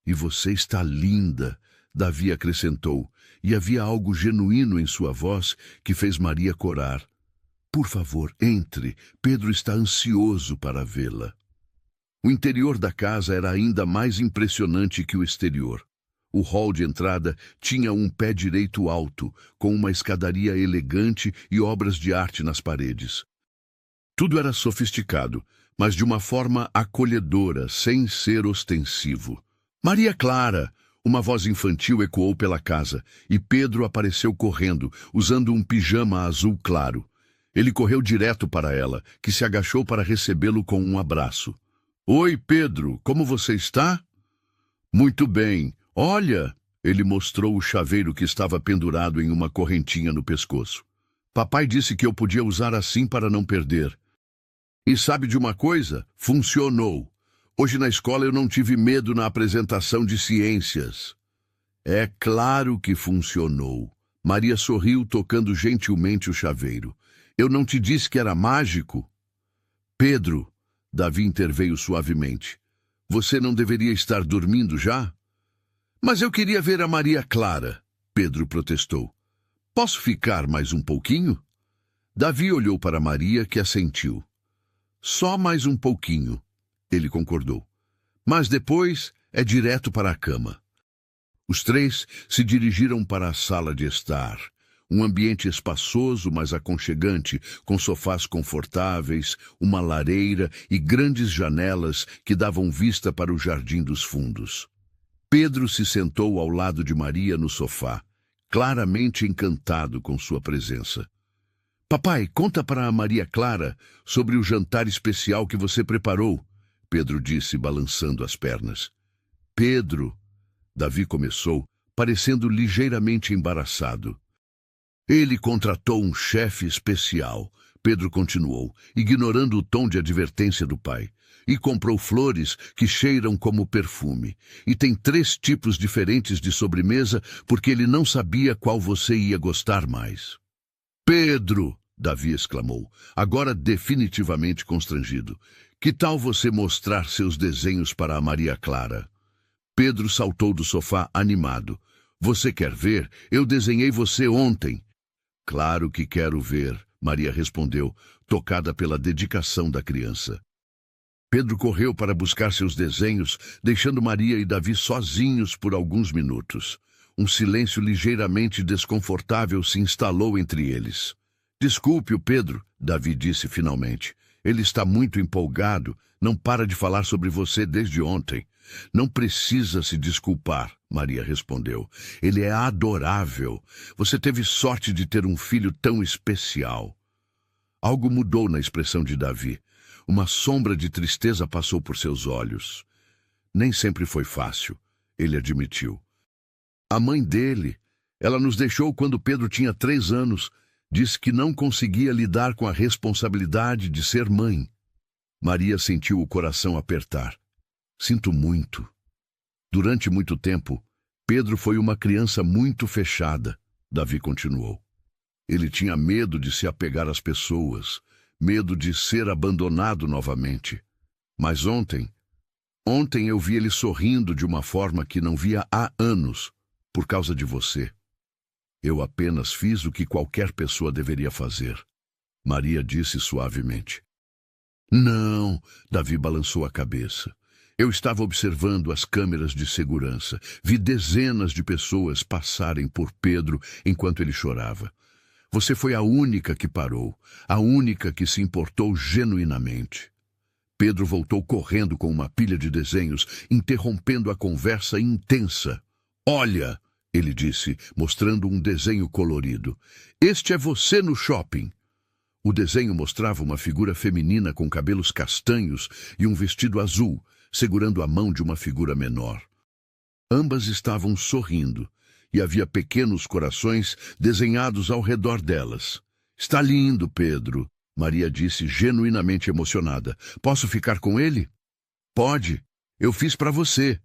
E você está linda, Davi acrescentou, e havia algo genuíno em sua voz que fez Maria corar. Por favor, entre. Pedro está ansioso para vê-la. O interior da casa era ainda mais impressionante que o exterior. O hall de entrada tinha um pé direito alto, com uma escadaria elegante e obras de arte nas paredes. Tudo era sofisticado, mas de uma forma acolhedora, sem ser ostensivo. Maria Clara! Uma voz infantil ecoou pela casa, e Pedro apareceu correndo, usando um pijama azul claro. Ele correu direto para ela, que se agachou para recebê-lo com um abraço. Oi, Pedro, como você está? Muito bem. Olha, ele mostrou o chaveiro que estava pendurado em uma correntinha no pescoço. Papai disse que eu podia usar assim para não perder. E sabe de uma coisa? Funcionou. Hoje na escola eu não tive medo na apresentação de ciências. É claro que funcionou. Maria sorriu, tocando gentilmente o chaveiro. Eu não te disse que era mágico? Pedro, Davi interveio suavemente. Você não deveria estar dormindo já? Mas eu queria ver a Maria Clara, Pedro protestou. Posso ficar mais um pouquinho? Davi olhou para Maria, que assentiu. Só mais um pouquinho, ele concordou. Mas depois é direto para a cama. Os três se dirigiram para a sala de estar. Um ambiente espaçoso, mas aconchegante, com sofás confortáveis, uma lareira e grandes janelas que davam vista para o jardim dos fundos. Pedro se sentou ao lado de Maria no sofá, claramente encantado com sua presença. Papai, conta para a Maria Clara sobre o jantar especial que você preparou, Pedro disse, balançando as pernas. Pedro, Davi começou, parecendo ligeiramente embaraçado. Ele contratou um chefe especial, Pedro continuou, ignorando o tom de advertência do pai. E comprou flores que cheiram como perfume. E tem 3 tipos diferentes de sobremesa porque ele não sabia qual você ia gostar mais. Pedro, Davi exclamou, agora definitivamente constrangido. Que tal você mostrar seus desenhos para a Maria Clara? Pedro saltou do sofá animado. Você quer ver? Eu desenhei você ontem. Claro que quero ver, Maria respondeu, tocada pela dedicação da criança. Pedro correu para buscar seus desenhos, deixando Maria e Davi sozinhos por alguns minutos. Um silêncio ligeiramente desconfortável se instalou entre eles. Desculpe-o, Pedro, Davi disse finalmente. Ele está muito empolgado, não para de falar sobre você desde ontem. Não precisa se desculpar, Maria respondeu. Ele é adorável. Você teve sorte de ter um filho tão especial. Algo mudou na expressão de Davi. Uma sombra de tristeza passou por seus olhos. Nem sempre foi fácil, ele admitiu. A mãe dele, ela nos deixou quando Pedro tinha 3 anos, disse que não conseguia lidar com a responsabilidade de ser mãe. Maria sentiu o coração apertar. Sinto muito. Durante muito tempo, Pedro foi uma criança muito fechada, Davi continuou. Ele tinha medo de se apegar às pessoas, medo de ser abandonado novamente. Mas ontem eu vi ele sorrindo de uma forma que não via há anos, por causa de você. Eu apenas fiz o que qualquer pessoa deveria fazer, Maria disse suavemente. Não, Davi balançou a cabeça. Eu estava observando as câmeras de segurança. Vi dezenas de pessoas passarem por Pedro enquanto ele chorava. Você foi a única que parou, a única que se importou genuinamente. Pedro voltou correndo com uma pilha de desenhos, interrompendo a conversa intensa. Olha, ele disse, mostrando um desenho colorido. Este é você no shopping. O desenho mostrava uma figura feminina com cabelos castanhos e um vestido azul, segurando a mão de uma figura menor. Ambas estavam sorrindo, e havia pequenos corações desenhados ao redor delas. Está lindo, Pedro, Maria disse genuinamente emocionada. Posso ficar com ele? Pode. Eu fiz para você.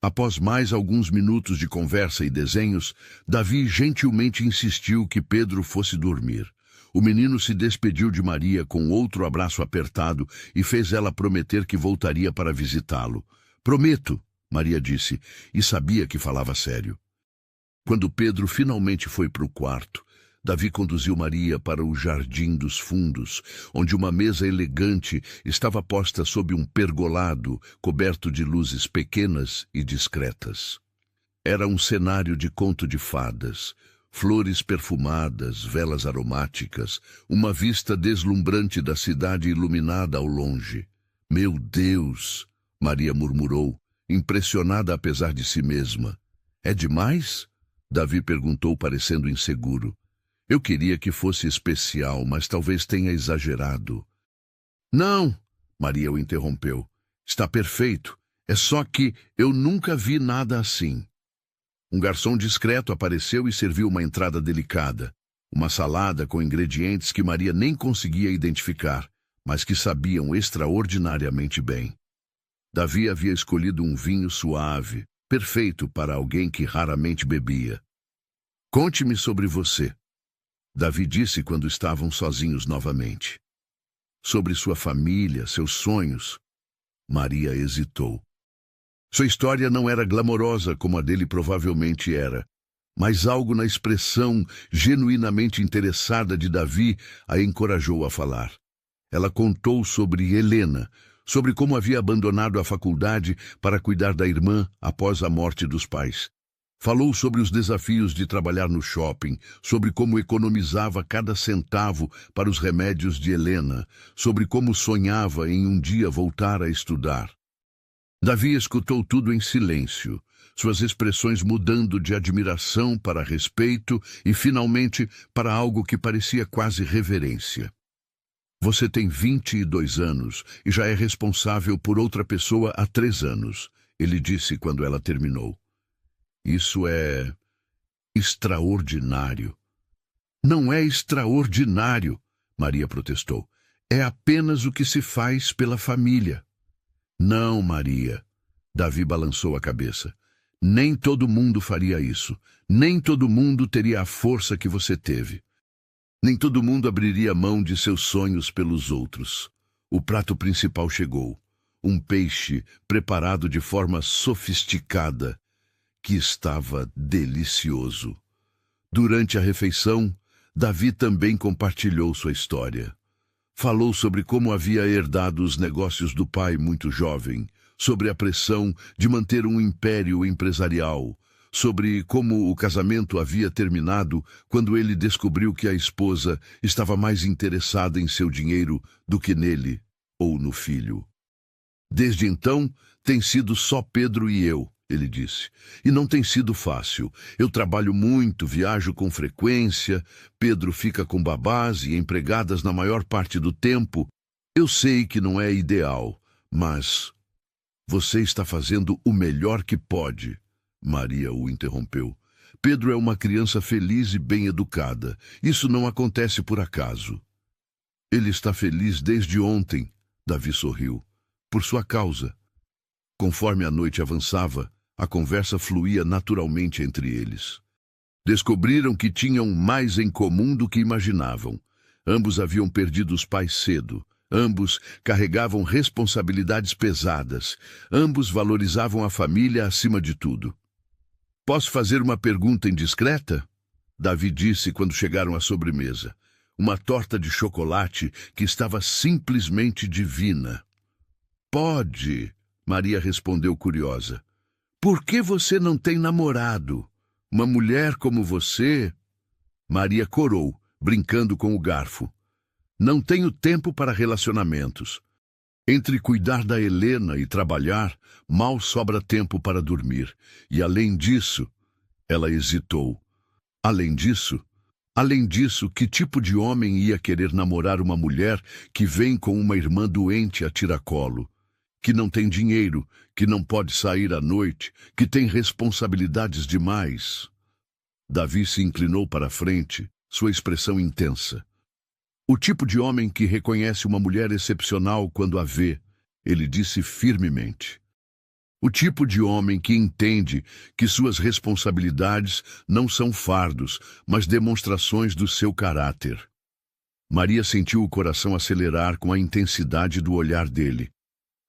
Após mais alguns minutos de conversa e desenhos, Davi gentilmente insistiu que Pedro fosse dormir. O menino se despediu de Maria com outro abraço apertado e fez ela prometer que voltaria para visitá-lo. Prometo, Maria disse, e sabia que falava sério. Quando Pedro finalmente foi para o quarto, Davi conduziu Maria para o jardim dos fundos, onde uma mesa elegante estava posta sob um pergolado coberto de luzes pequenas e discretas. Era um cenário de conto de fadas, flores perfumadas, velas aromáticas, uma vista deslumbrante da cidade iluminada ao longe. Meu Deus! Maria murmurou, impressionada apesar de si mesma. É demais? Davi perguntou, parecendo inseguro. Eu queria que fosse especial, mas talvez tenha exagerado. Não, Maria o interrompeu. Está perfeito. É só que eu nunca vi nada assim. Um garçom discreto apareceu e serviu uma entrada delicada. Uma salada com ingredientes que Maria nem conseguia identificar, mas que sabiam extraordinariamente bem. Davi havia escolhido um vinho suave, perfeito para alguém que raramente bebia. Conte-me sobre você, Davi disse quando estavam sozinhos novamente. Sobre sua família, seus sonhos. Maria hesitou. Sua história não era glamourosa como a dele provavelmente era, mas algo na expressão genuinamente interessada de Davi a encorajou a falar. Ela contou sobre Helena, sobre como havia abandonado a faculdade para cuidar da irmã após a morte dos pais. Falou sobre os desafios de trabalhar no shopping, sobre como economizava cada centavo para os remédios de Helena, sobre como sonhava em um dia voltar a estudar. Davi escutou tudo em silêncio, suas expressões mudando de admiração para respeito e, finalmente, para algo que parecia quase reverência. Você tem 22 anos e já é responsável por outra pessoa há 3 anos, ele disse quando ela terminou. Isso é extraordinário. Não é extraordinário, Maria protestou. É apenas o que se faz pela família. Não, Maria. Davi balançou a cabeça. Nem todo mundo faria isso. Nem todo mundo teria a força que você teve. Nem todo mundo abriria mão de seus sonhos pelos outros. O prato principal chegou. Um peixe preparado de forma sofisticada, que estava delicioso. Durante a refeição, Davi também compartilhou sua história. Falou sobre como havia herdado os negócios do pai muito jovem, sobre a pressão de manter um império empresarial, sobre como o casamento havia terminado quando ele descobriu que a esposa estava mais interessada em seu dinheiro do que nele ou no filho. Desde então, tem sido só Pedro e eu, ele disse. E não tem sido fácil. Eu trabalho muito, viajo com frequência, Pedro fica com babás e empregadas na maior parte do tempo. Eu sei que não é ideal, mas você está fazendo o melhor que pode. Maria o interrompeu. Pedro é uma criança feliz e bem educada. Isso não acontece por acaso. Ele está feliz desde ontem, Davi sorriu. Por sua causa. Conforme a noite avançava, a conversa fluía naturalmente entre eles. Descobriram que tinham mais em comum do que imaginavam. Ambos haviam perdido os pais cedo. Ambos carregavam responsabilidades pesadas. Ambos valorizavam a família acima de tudo. Posso fazer uma pergunta indiscreta? Davi disse quando chegaram à sobremesa. Uma torta de chocolate que estava simplesmente divina. Pode, Maria respondeu curiosa. Por que você não tem namorado? Uma mulher como você? Maria corou, brincando com o garfo. Não tenho tempo para relacionamentos. Entre cuidar da Helena e trabalhar, mal sobra tempo para dormir. E além disso, ela hesitou. Além disso, que tipo de homem ia querer namorar uma mulher que vem com uma irmã doente a tiracolo? Que não tem dinheiro, que não pode sair à noite, que tem responsabilidades demais. Davi se inclinou para a frente, sua expressão intensa. O tipo de homem que reconhece uma mulher excepcional quando a vê, ele disse firmemente. O tipo de homem que entende que suas responsabilidades não são fardos, mas demonstrações do seu caráter. Maria sentiu o coração acelerar com a intensidade do olhar dele.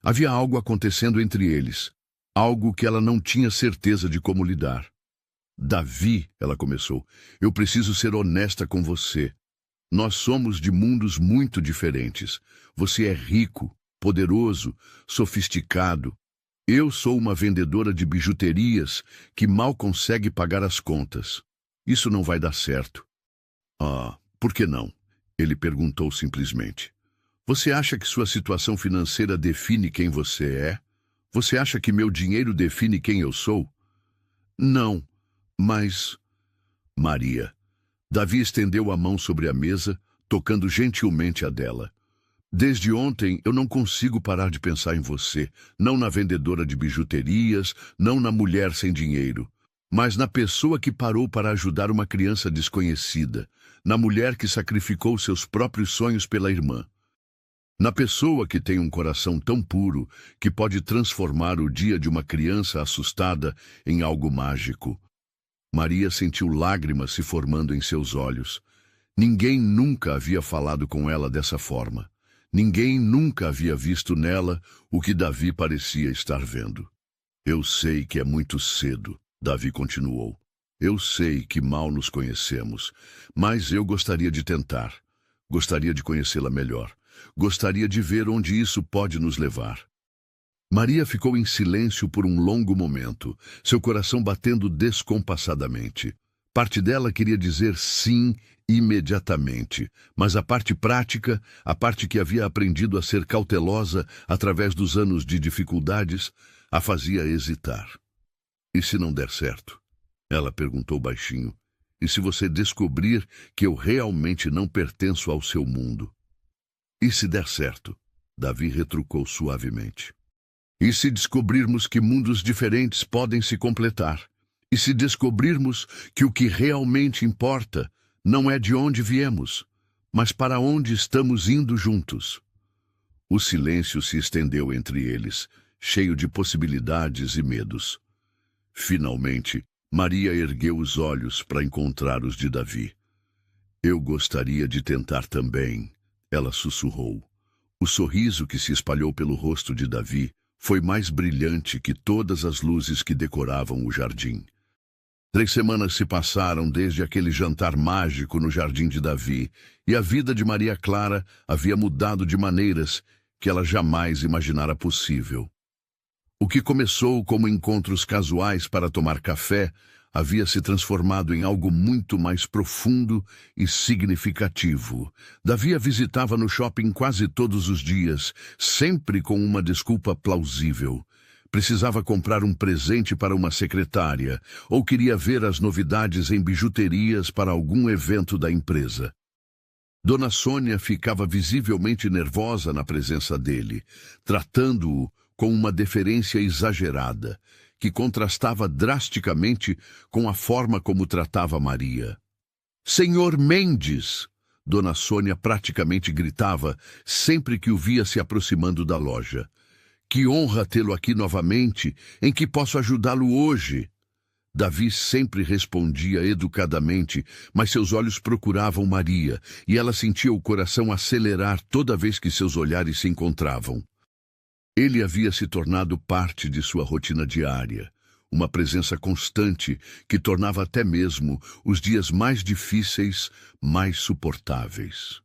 Havia algo acontecendo entre eles, algo que ela não tinha certeza de como lidar. Davi, ela começou, eu preciso ser honesta com você. Nós somos de mundos muito diferentes. Você é rico, poderoso, sofisticado. Eu sou uma vendedora de bijuterias que mal consegue pagar as contas. Isso não vai dar certo. Ah, por que não? Ele perguntou simplesmente. Você acha que sua situação financeira define quem você é? Você acha que meu dinheiro define quem eu sou? Não, mas... Maria. Davi estendeu a mão sobre a mesa, tocando gentilmente a dela. Desde ontem eu não consigo parar de pensar em você, não na vendedora de bijuterias, não na mulher sem dinheiro, mas na pessoa que parou para ajudar uma criança desconhecida, na mulher que sacrificou seus próprios sonhos pela irmã. Na pessoa que tem um coração tão puro que pode transformar o dia de uma criança assustada em algo mágico. Maria sentiu lágrimas se formando em seus olhos. Ninguém nunca havia falado com ela dessa forma. Ninguém nunca havia visto nela o que Davi parecia estar vendo. Eu sei que é muito cedo, Davi continuou. Eu sei que mal nos conhecemos, mas eu gostaria de tentar. Gostaria de conhecê-la melhor. Gostaria de ver onde isso pode nos levar. Maria ficou em silêncio por um longo momento, seu coração batendo descompassadamente. Parte dela queria dizer sim imediatamente, mas a parte prática, a parte que havia aprendido a ser cautelosa através dos anos de dificuldades, a fazia hesitar. E se não der certo? Ela perguntou baixinho. E se você descobrir que eu realmente não pertenço ao seu mundo? E se der certo? Davi retrucou suavemente. E se descobrirmos que mundos diferentes podem se completar? E se descobrirmos que o que realmente importa não é de onde viemos, mas para onde estamos indo juntos? O silêncio se estendeu entre eles, cheio de possibilidades e medos. Finalmente, Maria ergueu os olhos para encontrar os de Davi. Eu gostaria de tentar também, ela sussurrou. O sorriso que se espalhou pelo rosto de Davi foi mais brilhante que todas as luzes que decoravam o jardim. 3 semanas se passaram desde aquele jantar mágico no jardim de Davi, e a vida de Maria Clara havia mudado de maneiras que ela jamais imaginara possível. O que começou como encontros casuais para tomar café havia se transformado em algo muito mais profundo e significativo. Davi a visitava no shopping quase todos os dias, sempre com uma desculpa plausível. Precisava comprar um presente para uma secretária, ou queria ver as novidades em bijuterias para algum evento da empresa. Dona Sônia ficava visivelmente nervosa na presença dele, tratando-o com uma deferência exagerada, que contrastava drasticamente com a forma como tratava Maria. Senhor Mendes! Dona Sônia praticamente gritava sempre que o via se aproximando da loja. Que honra tê-lo aqui novamente, em que posso ajudá-lo hoje? Davi sempre respondia educadamente, mas seus olhos procuravam Maria, e ela sentia o coração acelerar toda vez que seus olhares se encontravam. Ele havia se tornado parte de sua rotina diária, uma presença constante que tornava até mesmo os dias mais difíceis mais suportáveis.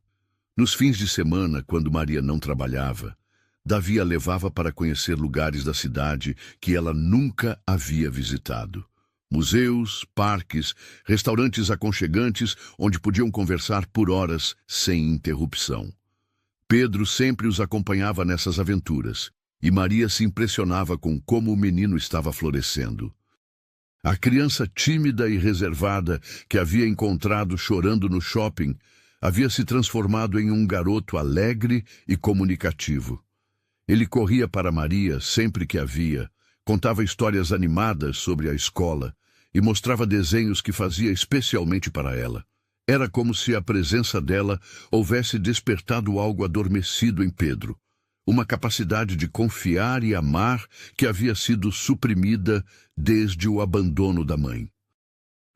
Nos fins de semana, quando Maria não trabalhava, Davi a levava para conhecer lugares da cidade que ela nunca havia visitado. Museus, parques, restaurantes aconchegantes onde podiam conversar por horas sem interrupção. Pedro sempre os acompanhava nessas aventuras, e Maria se impressionava com como o menino estava florescendo. A criança tímida e reservada que havia encontrado chorando no shopping havia se transformado em um garoto alegre e comunicativo. Ele corria para Maria sempre que a via, contava histórias animadas sobre a escola e mostrava desenhos que fazia especialmente para ela. Era como se a presença dela houvesse despertado algo adormecido em Pedro, uma capacidade de confiar e amar que havia sido suprimida desde o abandono da mãe.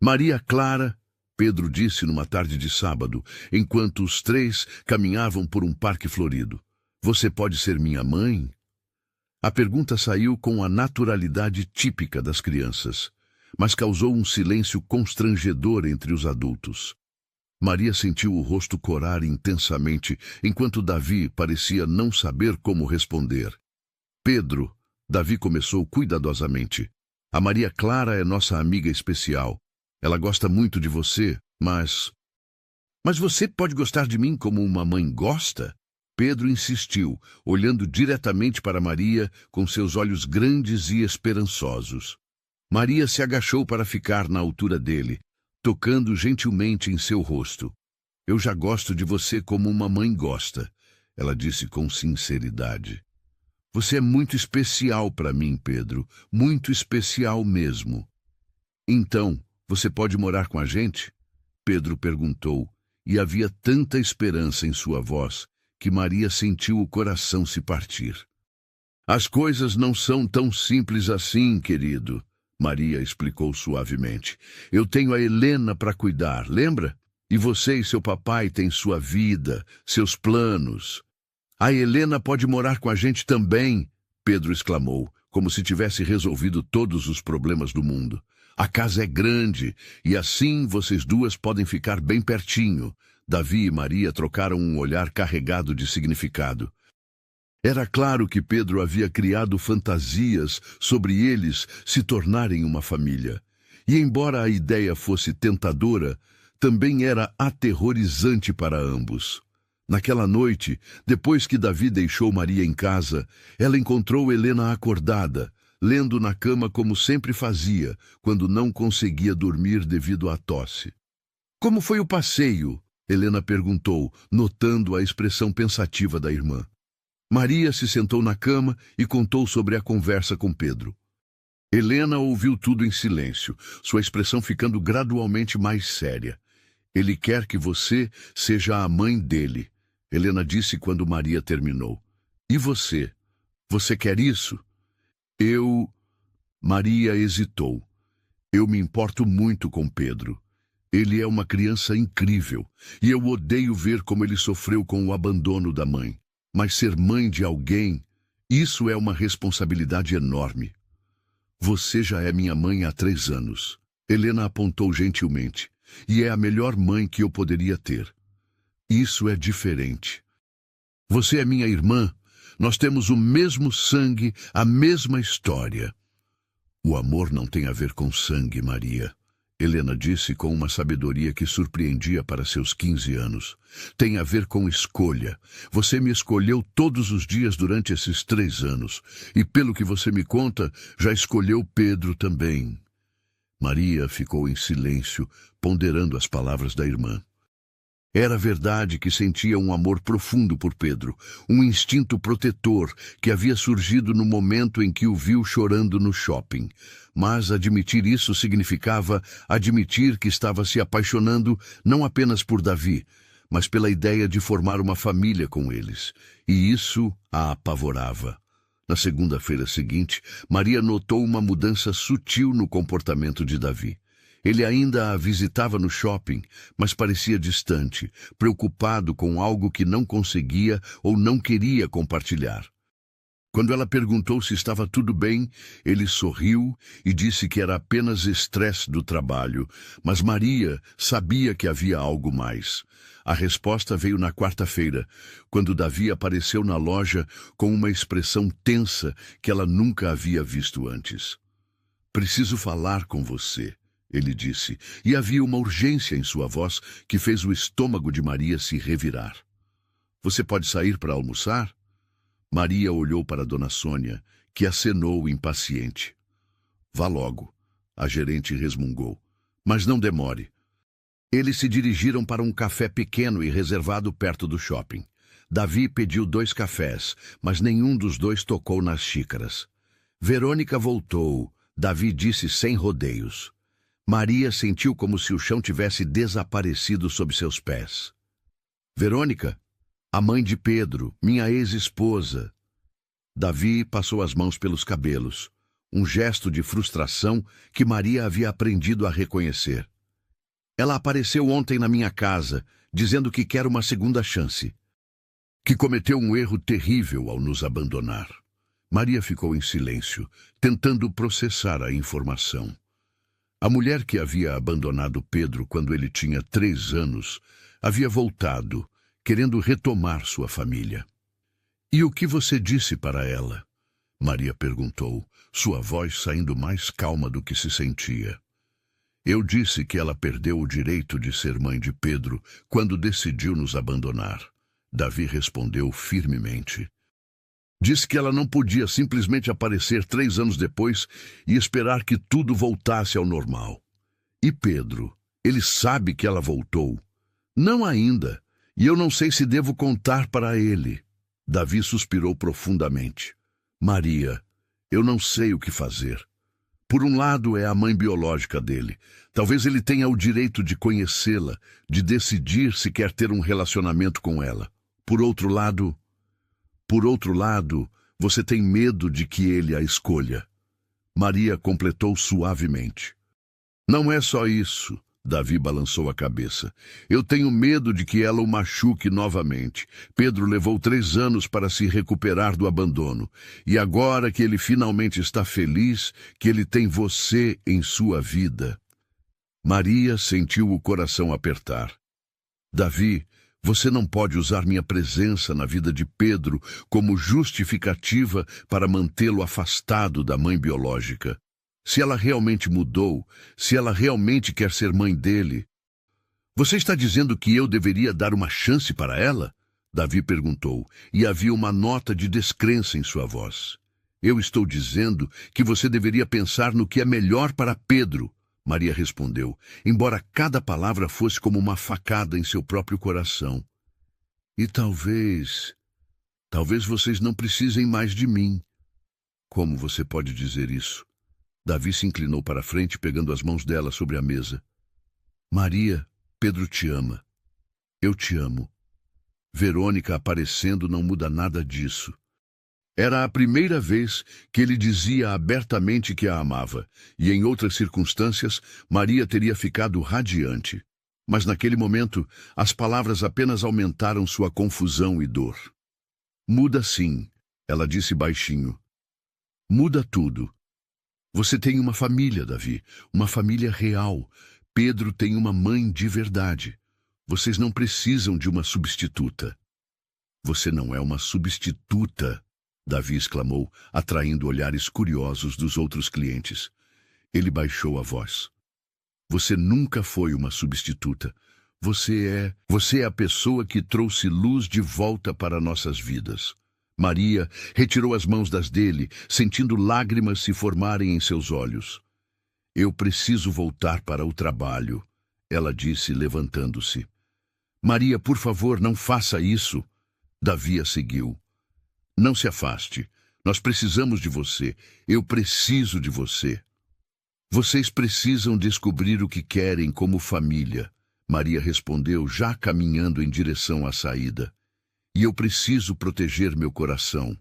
Maria Clara, Pedro disse numa tarde de sábado, enquanto os 3 caminhavam por um parque florido. Você pode ser minha mãe? A pergunta saiu com a naturalidade típica das crianças, mas causou um silêncio constrangedor entre os adultos. Maria sentiu o rosto corar intensamente, enquanto Davi parecia não saber como responder. Pedro, Davi começou cuidadosamente. A Maria Clara é nossa amiga especial. Ela gosta muito de você, mas... Mas você pode gostar de mim como uma mãe gosta? Pedro insistiu, olhando diretamente para Maria com seus olhos grandes e esperançosos. Maria se agachou para ficar na altura dele, tocando gentilmente em seu rosto. Eu já gosto de você como uma mãe gosta, ela disse com sinceridade. Você é muito especial para mim, Pedro, muito especial mesmo. Então, você pode morar com a gente? Pedro perguntou, e havia tanta esperança em sua voz que Maria sentiu o coração se partir. As coisas não são tão simples assim, querido, Maria explicou suavemente. Eu tenho a Helena para cuidar, lembra? E você e seu papai têm sua vida, seus planos. A Helena pode morar com a gente também, Pedro exclamou, como se tivesse resolvido todos os problemas do mundo. A casa é grande e assim vocês duas podem ficar bem pertinho. Davi e Maria trocaram um olhar carregado de significado. Era claro que Pedro havia criado fantasias sobre eles se tornarem uma família. E embora a ideia fosse tentadora, também era aterrorizante para ambos. Naquela noite, depois que Davi deixou Maria em casa, ela encontrou Helena acordada, lendo na cama como sempre fazia, quando não conseguia dormir devido à tosse. Como foi o passeio? Helena perguntou, notando a expressão pensativa da irmã. Maria se sentou na cama e contou sobre a conversa com Pedro. Helena ouviu tudo em silêncio, sua expressão ficando gradualmente mais séria. Ele quer que você seja a mãe dele, Helena disse quando Maria terminou. E você? Você quer isso? Maria hesitou. Eu me importo muito com Pedro. Ele é uma criança incrível, e eu odeio ver como ele sofreu com o abandono da mãe. Mas ser mãe de alguém, isso é uma responsabilidade enorme. Você já é minha mãe há 3 anos. Helena apontou gentilmente. E é a melhor mãe que eu poderia ter. Isso é diferente. Você é minha irmã. Nós temos o mesmo sangue, a mesma história. O amor não tem a ver com sangue, Maria. Helena disse com uma sabedoria que surpreendia para seus 15 anos. Tem a ver com escolha. Você me escolheu todos os dias durante esses 3 anos. E pelo que você me conta, já escolheu Pedro também. Maria ficou em silêncio, ponderando as palavras da irmã. Era verdade que sentia um amor profundo por Pedro, um instinto protetor que havia surgido no momento em que o viu chorando no shopping. Mas admitir isso significava admitir que estava se apaixonando não apenas por Davi, mas pela ideia de formar uma família com eles. E isso a apavorava. Na segunda-feira seguinte, Maria notou uma mudança sutil no comportamento de Davi. Ele ainda a visitava no shopping, mas parecia distante, preocupado com algo que não conseguia ou não queria compartilhar. Quando ela perguntou se estava tudo bem, ele sorriu e disse que era apenas estresse do trabalho, mas Maria sabia que havia algo mais. A resposta veio na quarta-feira, quando Davi apareceu na loja com uma expressão tensa que ela nunca havia visto antes. Preciso falar com você, ele disse, e havia uma urgência em sua voz que fez o estômago de Maria se revirar. Você pode sair para almoçar? Maria olhou para Dona Sônia, que acenou impaciente. Vá logo, a gerente resmungou. Mas não demore. Eles se dirigiram para um café pequeno e reservado perto do shopping. Davi pediu 2 cafés, mas nenhum dos dois tocou nas xícaras. Verônica voltou, Davi disse sem rodeios. Maria sentiu como se o chão tivesse desaparecido sob seus pés. Verônica? A mãe de Pedro, minha ex-esposa. Davi passou as mãos pelos cabelos, um gesto de frustração que Maria havia aprendido a reconhecer. Ela apareceu ontem na minha casa, dizendo que quer uma segunda chance. Que cometeu um erro terrível ao nos abandonar. Maria ficou em silêncio, tentando processar a informação. A mulher que havia abandonado Pedro quando ele tinha 3 anos havia voltado, querendo retomar sua família. E o que você disse para ela? Maria perguntou, sua voz saindo mais calma do que se sentia. Eu disse que ela perdeu o direito de ser mãe de Pedro quando decidiu nos abandonar. Davi respondeu firmemente. Disse que ela não podia simplesmente aparecer 3 anos depois e esperar que tudo voltasse ao normal. E Pedro, ele sabe que ela voltou. Não ainda. E eu não sei se devo contar para ele. Davi suspirou profundamente. Maria, eu não sei o que fazer. Por um lado é a mãe biológica dele. Talvez ele tenha o direito de conhecê-la, de decidir se quer ter um relacionamento com ela. Por outro lado, você tem medo de que ele a escolha. Maria completou suavemente. Não é só isso. Davi balançou a cabeça. Eu tenho medo de que ela o machuque novamente. Pedro levou 3 anos para se recuperar do abandono. E agora que ele finalmente está feliz, que ele tem você em sua vida. Maria sentiu o coração apertar. Davi, você não pode usar minha presença na vida de Pedro como justificativa para mantê-lo afastado da mãe biológica. Se ela realmente mudou, se ela realmente quer ser mãe dele... Você está dizendo que eu deveria dar uma chance para ela? Davi perguntou, e havia uma nota de descrença em sua voz. Eu estou dizendo que você deveria pensar no que é melhor para Pedro, Maria respondeu, embora cada palavra fosse como uma facada em seu próprio coração. E talvez vocês não precisem mais de mim. Como você pode dizer isso? Davi se inclinou para a frente, pegando as mãos dela sobre a mesa. Maria, Pedro te ama. Eu te amo. Verônica aparecendo não muda nada disso. Era a primeira vez que ele dizia abertamente que a amava, e em outras circunstâncias, Maria teria ficado radiante. Mas naquele momento, as palavras apenas aumentaram sua confusão e dor. Muda sim, ela disse baixinho. Muda tudo. Você tem uma família, Davi, uma família real. Pedro tem uma mãe de verdade. Vocês não precisam de uma substituta. Você não é uma substituta, Davi exclamou, atraindo olhares curiosos dos outros clientes. Ele baixou a voz. Você nunca foi uma substituta. Você é a pessoa que trouxe luz de volta para nossas vidas. Maria retirou as mãos das dele, sentindo lágrimas se formarem em seus olhos. Eu preciso voltar para o trabalho, ela disse, levantando-se. Maria, por favor, não faça isso. Davi a seguiu. Não se afaste. Nós precisamos de você. Eu preciso de você. Vocês precisam descobrir o que querem como família, Maria respondeu, já caminhando em direção à saída. E eu preciso proteger meu coração.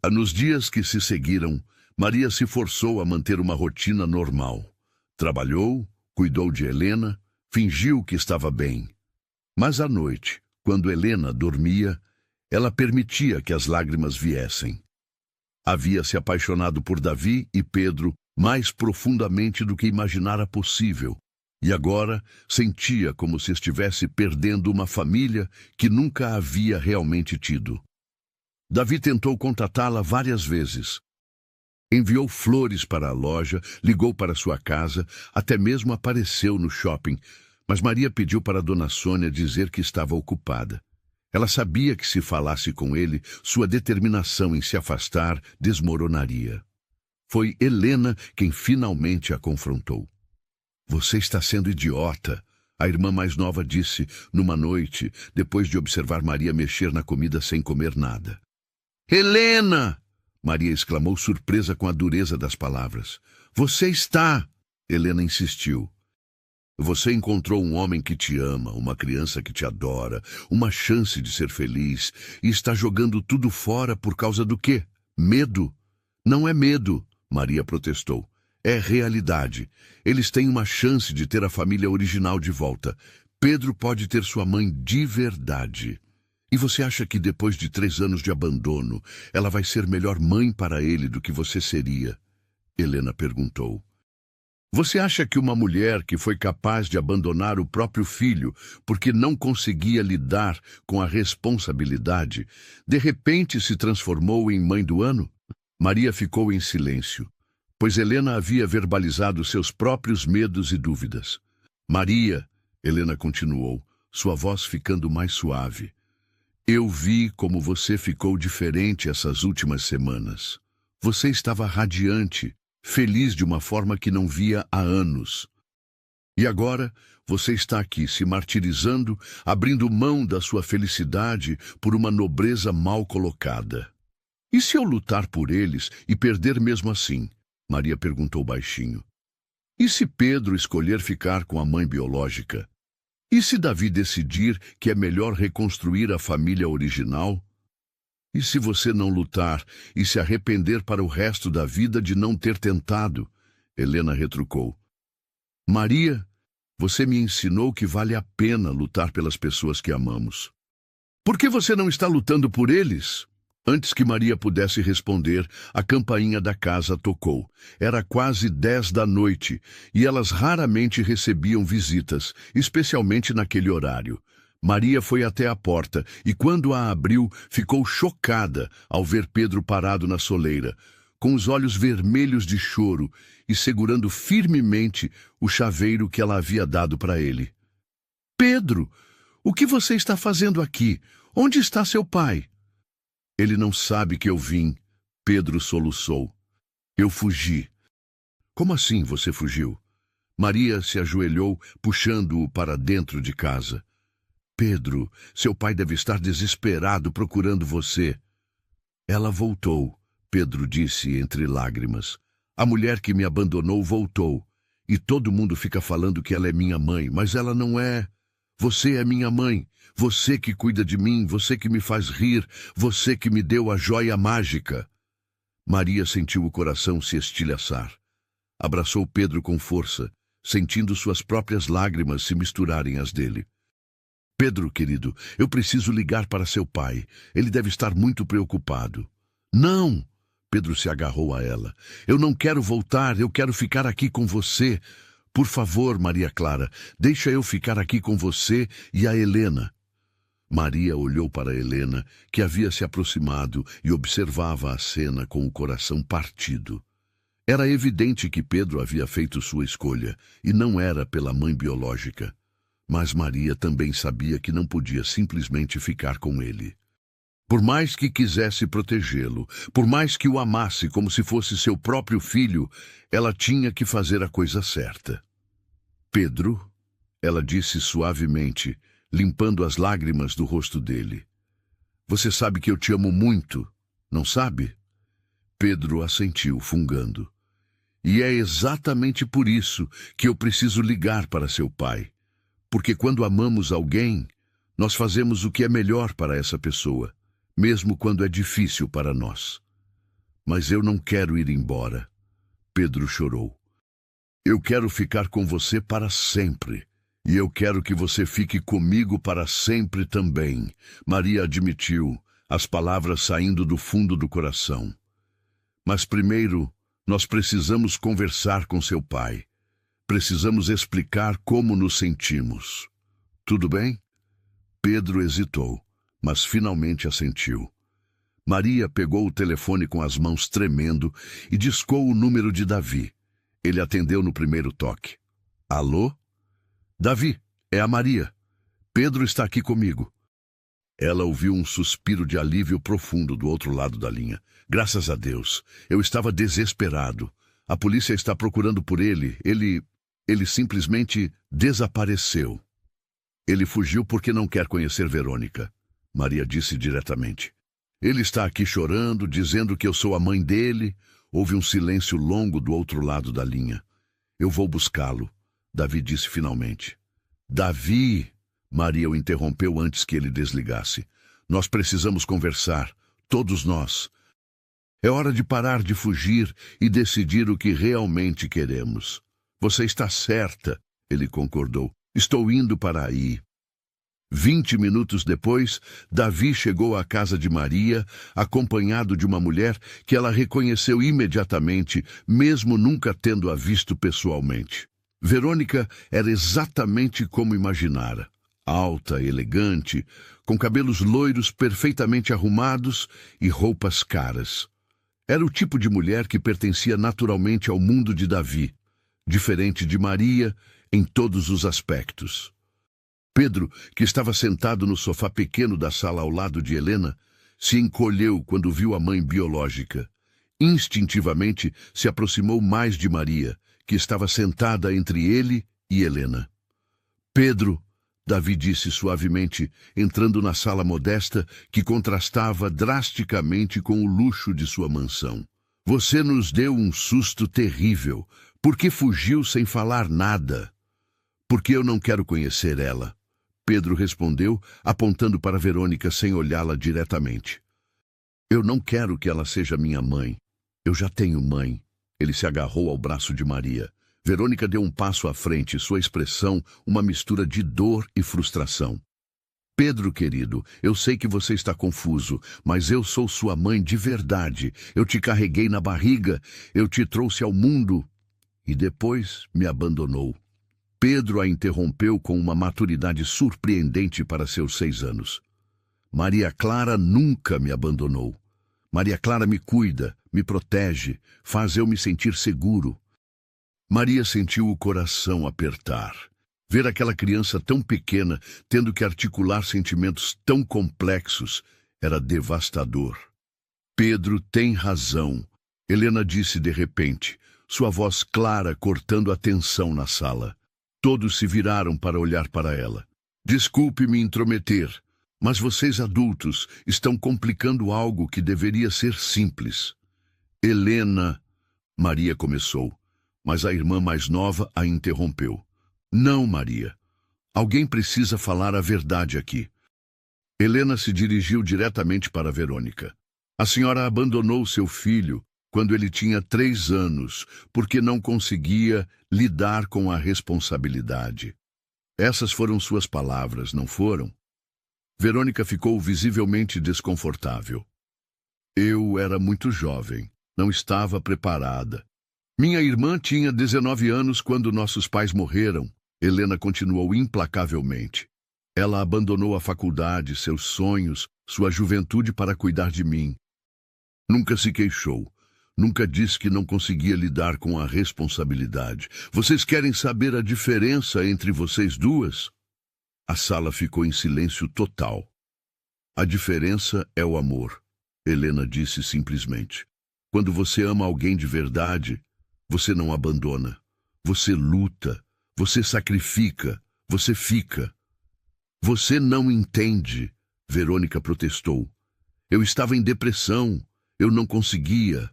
Nos dias que se seguiram, Maria se forçou a manter uma rotina normal. Trabalhou, cuidou de Helena, fingiu que estava bem. Mas à noite, quando Helena dormia, ela permitia que as lágrimas viessem. Havia se apaixonado por Davi e Pedro mais profundamente do que imaginara possível. E agora sentia como se estivesse perdendo uma família que nunca havia realmente tido. Davi tentou contatá-la várias vezes. Enviou flores para a loja, ligou para sua casa, até mesmo apareceu no shopping, mas Maria pediu para Dona Sônia dizer que estava ocupada. Ela sabia que se falasse com ele, sua determinação em se afastar desmoronaria. Foi Helena quem finalmente a confrontou. Você está sendo idiota, a irmã mais nova disse, numa noite, depois de observar Maria mexer na comida sem comer nada. Helena! Maria exclamou, surpresa com a dureza das palavras. Você está... Helena insistiu. Você encontrou um homem que te ama, uma criança que te adora, uma chance de ser feliz, e está jogando tudo fora por causa do quê? Medo? Não é medo, Maria protestou. É realidade. Eles têm uma chance de ter a família original de volta. Pedro pode ter sua mãe de verdade. E você acha que depois de 3 anos de abandono, ela vai ser melhor mãe para ele do que você seria? Helena perguntou. Você acha que uma mulher que foi capaz de abandonar o próprio filho porque não conseguia lidar com a responsabilidade, de repente se transformou em mãe do ano? Maria ficou em silêncio, pois Helena havia verbalizado seus próprios medos e dúvidas. Maria, Helena continuou, sua voz ficando mais suave. Eu vi como você ficou diferente essas últimas semanas. Você estava radiante, feliz de uma forma que não via há anos. E agora você está aqui se martirizando, abrindo mão da sua felicidade por uma nobreza mal colocada. E se eu lutar por eles e perder mesmo assim? Maria perguntou baixinho. E se Pedro escolher ficar com a mãe biológica? E se Davi decidir que é melhor reconstruir a família original? E se você não lutar e se arrepender para o resto da vida de não ter tentado? Helena retrucou. Maria, você me ensinou que vale a pena lutar pelas pessoas que amamos. Por que você não está lutando por eles? Antes que Maria pudesse responder, a campainha da casa tocou. Era quase 10 da noite, e elas raramente recebiam visitas, especialmente naquele horário. Maria foi até a porta, e quando a abriu, ficou chocada ao ver Pedro parado na soleira, com os olhos vermelhos de choro e segurando firmemente o chaveiro que ela havia dado para ele. Pedro, o que você está fazendo aqui? Onde está seu pai? Ele não sabe que eu vim, Pedro soluçou. Eu fugi. Como assim você fugiu? Maria se ajoelhou, puxando-o para dentro de casa. Pedro, seu pai deve estar desesperado procurando você. Ela voltou, Pedro disse entre lágrimas. A mulher que me abandonou voltou. E todo mundo fica falando que ela é minha mãe, mas ela não é. Você é minha mãe. Você que cuida de mim, você que me faz rir, você que me deu a joia mágica. Maria sentiu o coração se estilhaçar. Abraçou Pedro com força, sentindo suas próprias lágrimas se misturarem às dele. Pedro, querido, eu preciso ligar para seu pai. Ele deve estar muito preocupado. Não! Pedro se agarrou a ela. Eu não quero voltar, eu quero ficar aqui com você. Por favor, Maria Clara, deixa eu ficar aqui com você e a Helena. Maria olhou para Helena, que havia se aproximado e observava a cena com o coração partido. Era evidente que Pedro havia feito sua escolha, e não era pela mãe biológica. Mas Maria também sabia que não podia simplesmente ficar com ele. Por mais que quisesse protegê-lo, por mais que o amasse como se fosse seu próprio filho, ela tinha que fazer a coisa certa. Pedro, ela disse suavemente, limpando as lágrimas do rosto dele. Você sabe que eu te amo muito, não sabe? Pedro assentiu, fungando. E é exatamente por isso que eu preciso ligar para seu pai. Porque quando amamos alguém, nós fazemos o que é melhor para essa pessoa, mesmo quando é difícil para nós. Mas eu não quero ir embora. Pedro chorou. Eu quero ficar com você para sempre. E eu quero que você fique comigo para sempre também, Maria admitiu, as palavras saindo do fundo do coração. Mas primeiro, nós precisamos conversar com seu pai. Precisamos explicar como nos sentimos. Tudo bem? Pedro hesitou, mas finalmente assentiu. Maria pegou o telefone com as mãos tremendo e discou o número de Davi. Ele atendeu no primeiro toque. Alô? Davi, é a Maria. Pedro está aqui comigo. Ela ouviu um suspiro de alívio profundo do outro lado da linha. Graças a Deus. Eu estava desesperado. A polícia está procurando por ele. Ele simplesmente desapareceu. Ele fugiu porque não quer conhecer Verônica, Maria disse diretamente. Ele está aqui chorando, dizendo que eu sou a mãe dele. Houve um silêncio longo do outro lado da linha. Eu vou buscá-lo, Davi disse finalmente. Davi, Maria o interrompeu antes que ele desligasse. Nós precisamos conversar, todos nós. É hora de parar de fugir e decidir o que realmente queremos. Você está certa, ele concordou. Estou indo para aí. 20 minutos depois, Davi chegou à casa de Maria, acompanhado de uma mulher que ela reconheceu imediatamente, mesmo nunca tendo-a visto pessoalmente. Verônica era exatamente como imaginara. Alta, elegante, com cabelos loiros perfeitamente arrumados e roupas caras. Era o tipo de mulher que pertencia naturalmente ao mundo de Davi, diferente de Maria em todos os aspectos. Pedro, que estava sentado no sofá pequeno da sala ao lado de Helena, se encolheu quando viu a mãe biológica. Instintivamente se aproximou mais de Maria, que estava sentada entre ele e Helena. Pedro, Davi disse suavemente, entrando na sala modesta que contrastava drasticamente com o luxo de sua mansão. Você nos deu um susto terrível. Por que fugiu sem falar nada? Porque eu não quero conhecer ela. Pedro respondeu, apontando para Verônica sem olhá-la diretamente. Eu não quero que ela seja minha mãe. Eu já tenho mãe. Ele se agarrou ao braço de Maria. Verônica deu um passo à frente, sua expressão uma mistura de dor e frustração. Pedro, querido, eu sei que você está confuso, mas eu sou sua mãe de verdade. Eu te carreguei na barriga, eu te trouxe ao mundo e depois me abandonou. Pedro a interrompeu com uma maturidade surpreendente para seus 6 anos. Maria Clara nunca me abandonou. Maria Clara me cuida, me protege, faz eu me sentir seguro. Maria sentiu o coração apertar. Ver aquela criança tão pequena tendo que articular sentimentos tão complexos era devastador. Pedro tem razão, Helena disse de repente, sua voz clara cortando a tensão na sala. Todos se viraram para olhar para ela. Desculpe me intrometer, mas vocês adultos estão complicando algo que deveria ser simples. Helena, Maria começou, mas a irmã mais nova a interrompeu. Não, Maria. Alguém precisa falar a verdade aqui. Helena se dirigiu diretamente para Verônica. A senhora abandonou seu filho quando ele tinha 3 anos, porque não conseguia lidar com a responsabilidade. Essas foram suas palavras, não foram? Verônica ficou visivelmente desconfortável. Eu era muito jovem, não estava preparada. Minha irmã tinha 19 anos quando nossos pais morreram. Helena continuou implacavelmente. Ela abandonou a faculdade, seus sonhos, sua juventude para cuidar de mim. Nunca se queixou. Nunca disse que não conseguia lidar com a responsabilidade. Vocês querem saber a diferença entre vocês duas? A sala ficou em silêncio total. A diferença é o amor, Helena disse simplesmente. Quando você ama alguém de verdade, você não abandona. Você luta. Você sacrifica, você fica. Você não entende, Verônica protestou. Eu estava em depressão, eu não conseguia.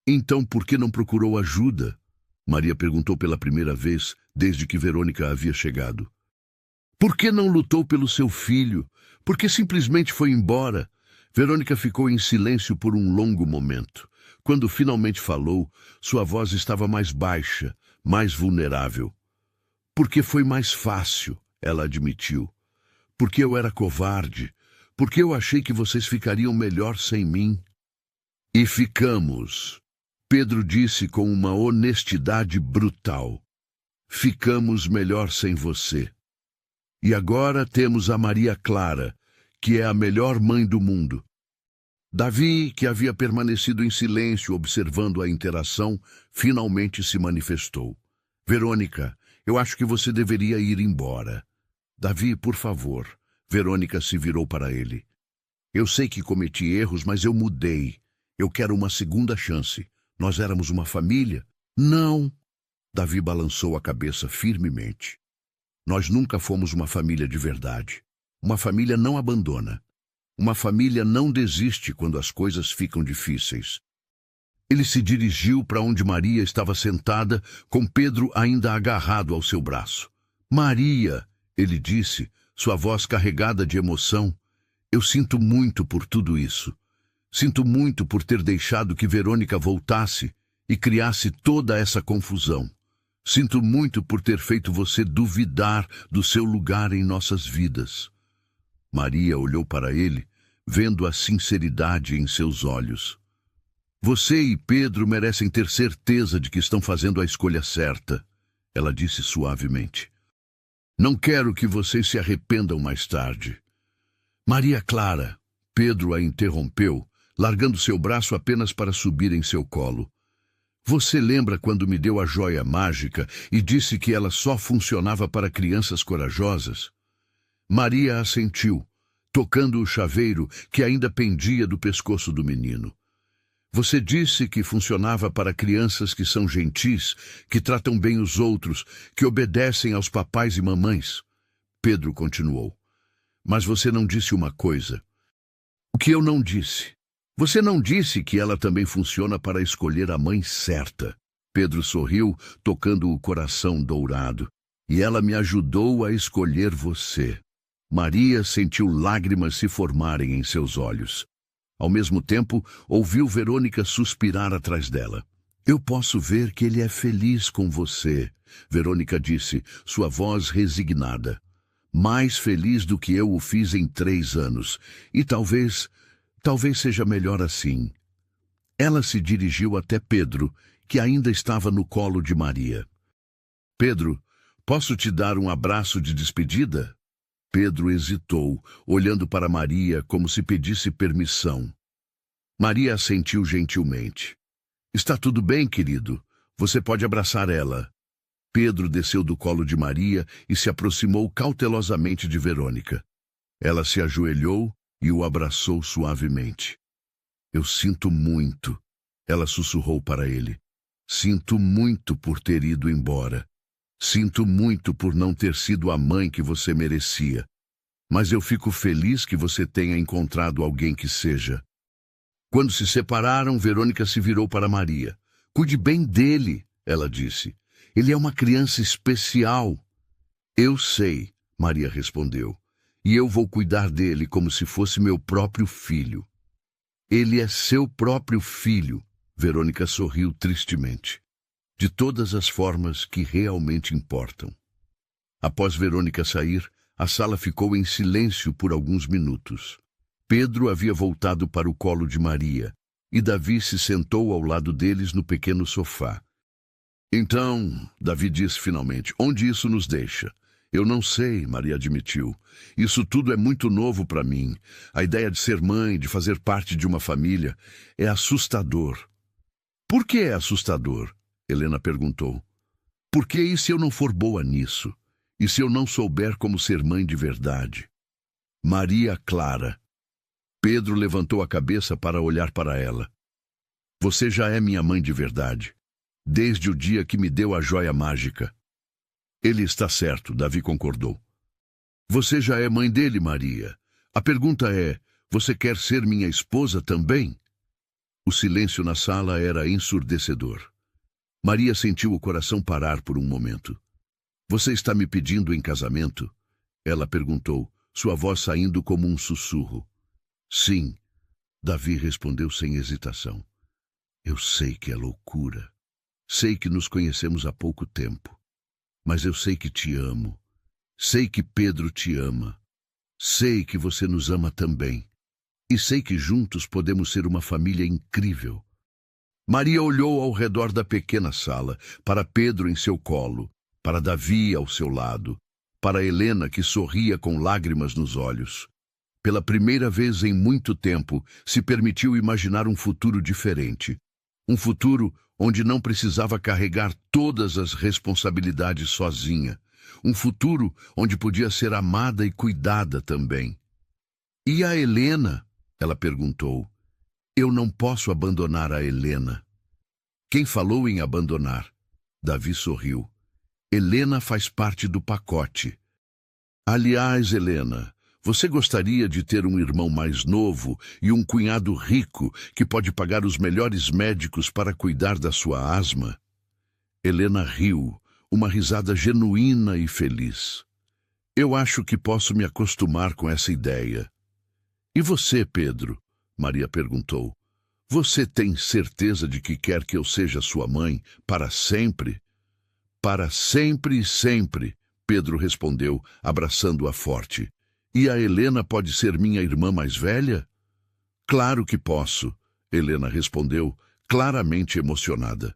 Então por que não procurou ajuda? Maria perguntou pela primeira vez desde que Verônica havia chegado. Por que não lutou pelo seu filho? Por que simplesmente foi embora? Verônica ficou em silêncio por um longo momento. Quando finalmente falou, sua voz estava mais baixa, mais vulnerável. Porque foi mais fácil, ela admitiu. Porque eu era covarde. Porque eu achei que vocês ficariam melhor sem mim. E ficamos, Pedro disse com uma honestidade brutal. Ficamos melhor sem você. E agora temos a Maria Clara, que é a melhor mãe do mundo. Davi, que havia permanecido em silêncio observando a interação, finalmente se manifestou. Verônica, eu acho que você deveria ir embora. Davi, por favor. Verônica se virou para ele. Eu sei que cometi erros, mas eu mudei. Eu quero uma segunda chance. Nós éramos uma família. Não. Davi balançou a cabeça firmemente. Nós nunca fomos uma família de verdade. Uma família não abandona. Uma família não desiste quando as coisas ficam difíceis. Ele se dirigiu para onde Maria estava sentada, com Pedro ainda agarrado ao seu braço. Maria, ele disse, sua voz carregada de emoção, eu sinto muito por tudo isso. Sinto muito por ter deixado que Verônica voltasse e criasse toda essa confusão. Sinto muito por ter feito você duvidar do seu lugar em nossas vidas. Maria olhou para ele, vendo a sinceridade em seus olhos. Você e Pedro merecem ter certeza de que estão fazendo a escolha certa, ela disse suavemente. Não quero que vocês se arrependam mais tarde. Maria Clara, Pedro a interrompeu, largando seu braço apenas para subir em seu colo. Você lembra quando me deu a joia mágica e disse que ela só funcionava para crianças corajosas? Maria assentiu, tocando o chaveiro que ainda pendia do pescoço do menino. Você disse que funcionava para crianças que são gentis, que tratam bem os outros, que obedecem aos papais e mamães. Pedro continuou. Mas você não disse uma coisa. O que eu não disse? Você não disse que ela também funciona para escolher a mãe certa. Pedro sorriu, tocando o coração dourado. e ela me ajudou a escolher você. Maria sentiu lágrimas se formarem em seus olhos. Ao mesmo tempo, ouviu Verônica suspirar atrás dela. Eu posso ver que ele é feliz com você, Verônica disse, sua voz resignada. Mais feliz do que eu o fiz em 3 anos. E talvez seja melhor assim. Ela se dirigiu até Pedro, que ainda estava no colo de Maria. Pedro, posso te dar um abraço de despedida? Pedro hesitou, olhando para Maria como se pedisse permissão. Maria assentiu gentilmente. Está tudo bem, querido. Você pode abraçar ela. Pedro desceu do colo de Maria e se aproximou cautelosamente de Verônica. Ela se ajoelhou e o abraçou suavemente. Eu sinto muito, ela sussurrou para ele. Sinto muito por ter ido embora. Sinto muito por não ter sido a mãe que você merecia. Mas eu fico feliz que você tenha encontrado alguém que seja. Quando se separaram, Verônica se virou para Maria. Cuide bem dele, ela disse. Ele é uma criança especial. Eu sei, Maria respondeu. E eu vou cuidar dele como se fosse meu próprio filho. Ele é seu próprio filho, Verônica sorriu tristemente. De todas as formas que realmente importam. Após Verônica sair, a sala ficou em silêncio por alguns minutos. Pedro havia voltado para o colo de Maria, e Davi se sentou ao lado deles no pequeno sofá. Então, Davi disse finalmente, onde isso nos deixa? Eu não sei, Maria admitiu. Isso tudo é muito novo para mim. A ideia de ser mãe, de fazer parte de uma família, é assustador. Por que é assustador? Helena perguntou. Porque e se eu não for boa nisso? E se eu não souber como ser mãe de verdade? Maria Clara. Pedro levantou a cabeça para olhar para ela. Você já é minha mãe de verdade. Desde o dia que me deu a joia mágica. Ele está certo, Davi concordou. Você já é mãe dele, Maria. A pergunta é, você quer ser minha esposa também? O silêncio na sala era ensurdecedor. Maria sentiu o coração parar por um momento. Você está me pedindo em casamento? Ela perguntou, sua voz saindo como um sussurro. Sim, Davi respondeu sem hesitação. Eu sei que é loucura. Sei que nos conhecemos há pouco tempo. Mas eu sei que te amo. Sei que Pedro te ama. Sei que você nos ama também. E sei que juntos podemos ser uma família incrível. Maria olhou ao redor da pequena sala, para Pedro em seu colo, para Davi ao seu lado, para Helena que sorria com lágrimas nos olhos. Pela primeira vez em muito tempo, se permitiu imaginar um futuro diferente. Um futuro onde não precisava carregar todas as responsabilidades sozinha. Um futuro onde podia ser amada e cuidada também. E a Helena? Ela perguntou. Eu não posso abandonar a Helena. Quem falou em abandonar? Davi sorriu. Helena faz parte do pacote. Aliás, Helena, você gostaria de ter um irmão mais novo e um cunhado rico que pode pagar os melhores médicos para cuidar da sua asma? Helena riu, uma risada genuína e feliz. Eu acho que posso me acostumar com essa ideia. E você, Pedro? Maria perguntou. Você tem certeza de que quer que eu seja sua mãe para sempre? Para sempre e sempre, Pedro respondeu, abraçando-a forte. E a Helena pode ser minha irmã mais velha? Claro que posso, Helena respondeu, claramente emocionada.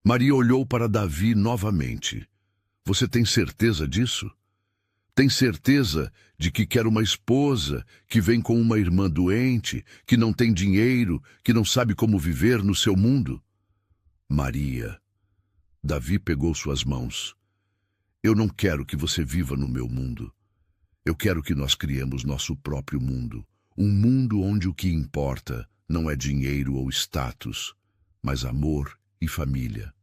Maria olhou para Davi novamente. Você tem certeza disso? Tem certeza de que quer uma esposa que vem com uma irmã doente, que não tem dinheiro, que não sabe como viver no seu mundo? Maria. Davi pegou suas mãos. Eu não quero que você viva no meu mundo. Eu quero que nós criemos nosso próprio mundo. Um mundo onde o que importa não é dinheiro ou status, mas amor e família.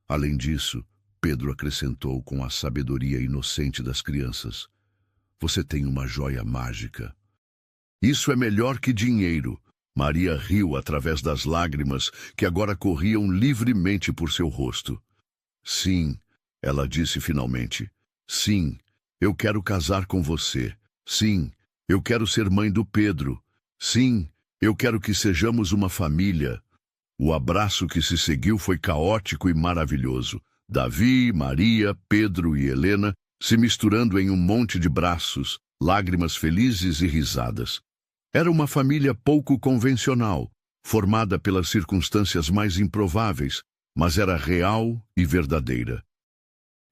Além disso, Pedro acrescentou com a sabedoria inocente das crianças. Você tem uma joia mágica. Isso é melhor que dinheiro. Maria riu através das lágrimas que agora corriam livremente por seu rosto. Sim, Ela disse finalmente. Sim, eu quero casar com você. Sim, eu quero ser mãe do Pedro. Sim, eu quero que sejamos uma família. O abraço que se seguiu foi caótico e maravilhoso. Davi, Maria, Pedro e Helena se misturando em um monte de braços, lágrimas felizes e risadas. Era uma família pouco convencional, formada pelas circunstâncias mais improváveis, mas era real e verdadeira.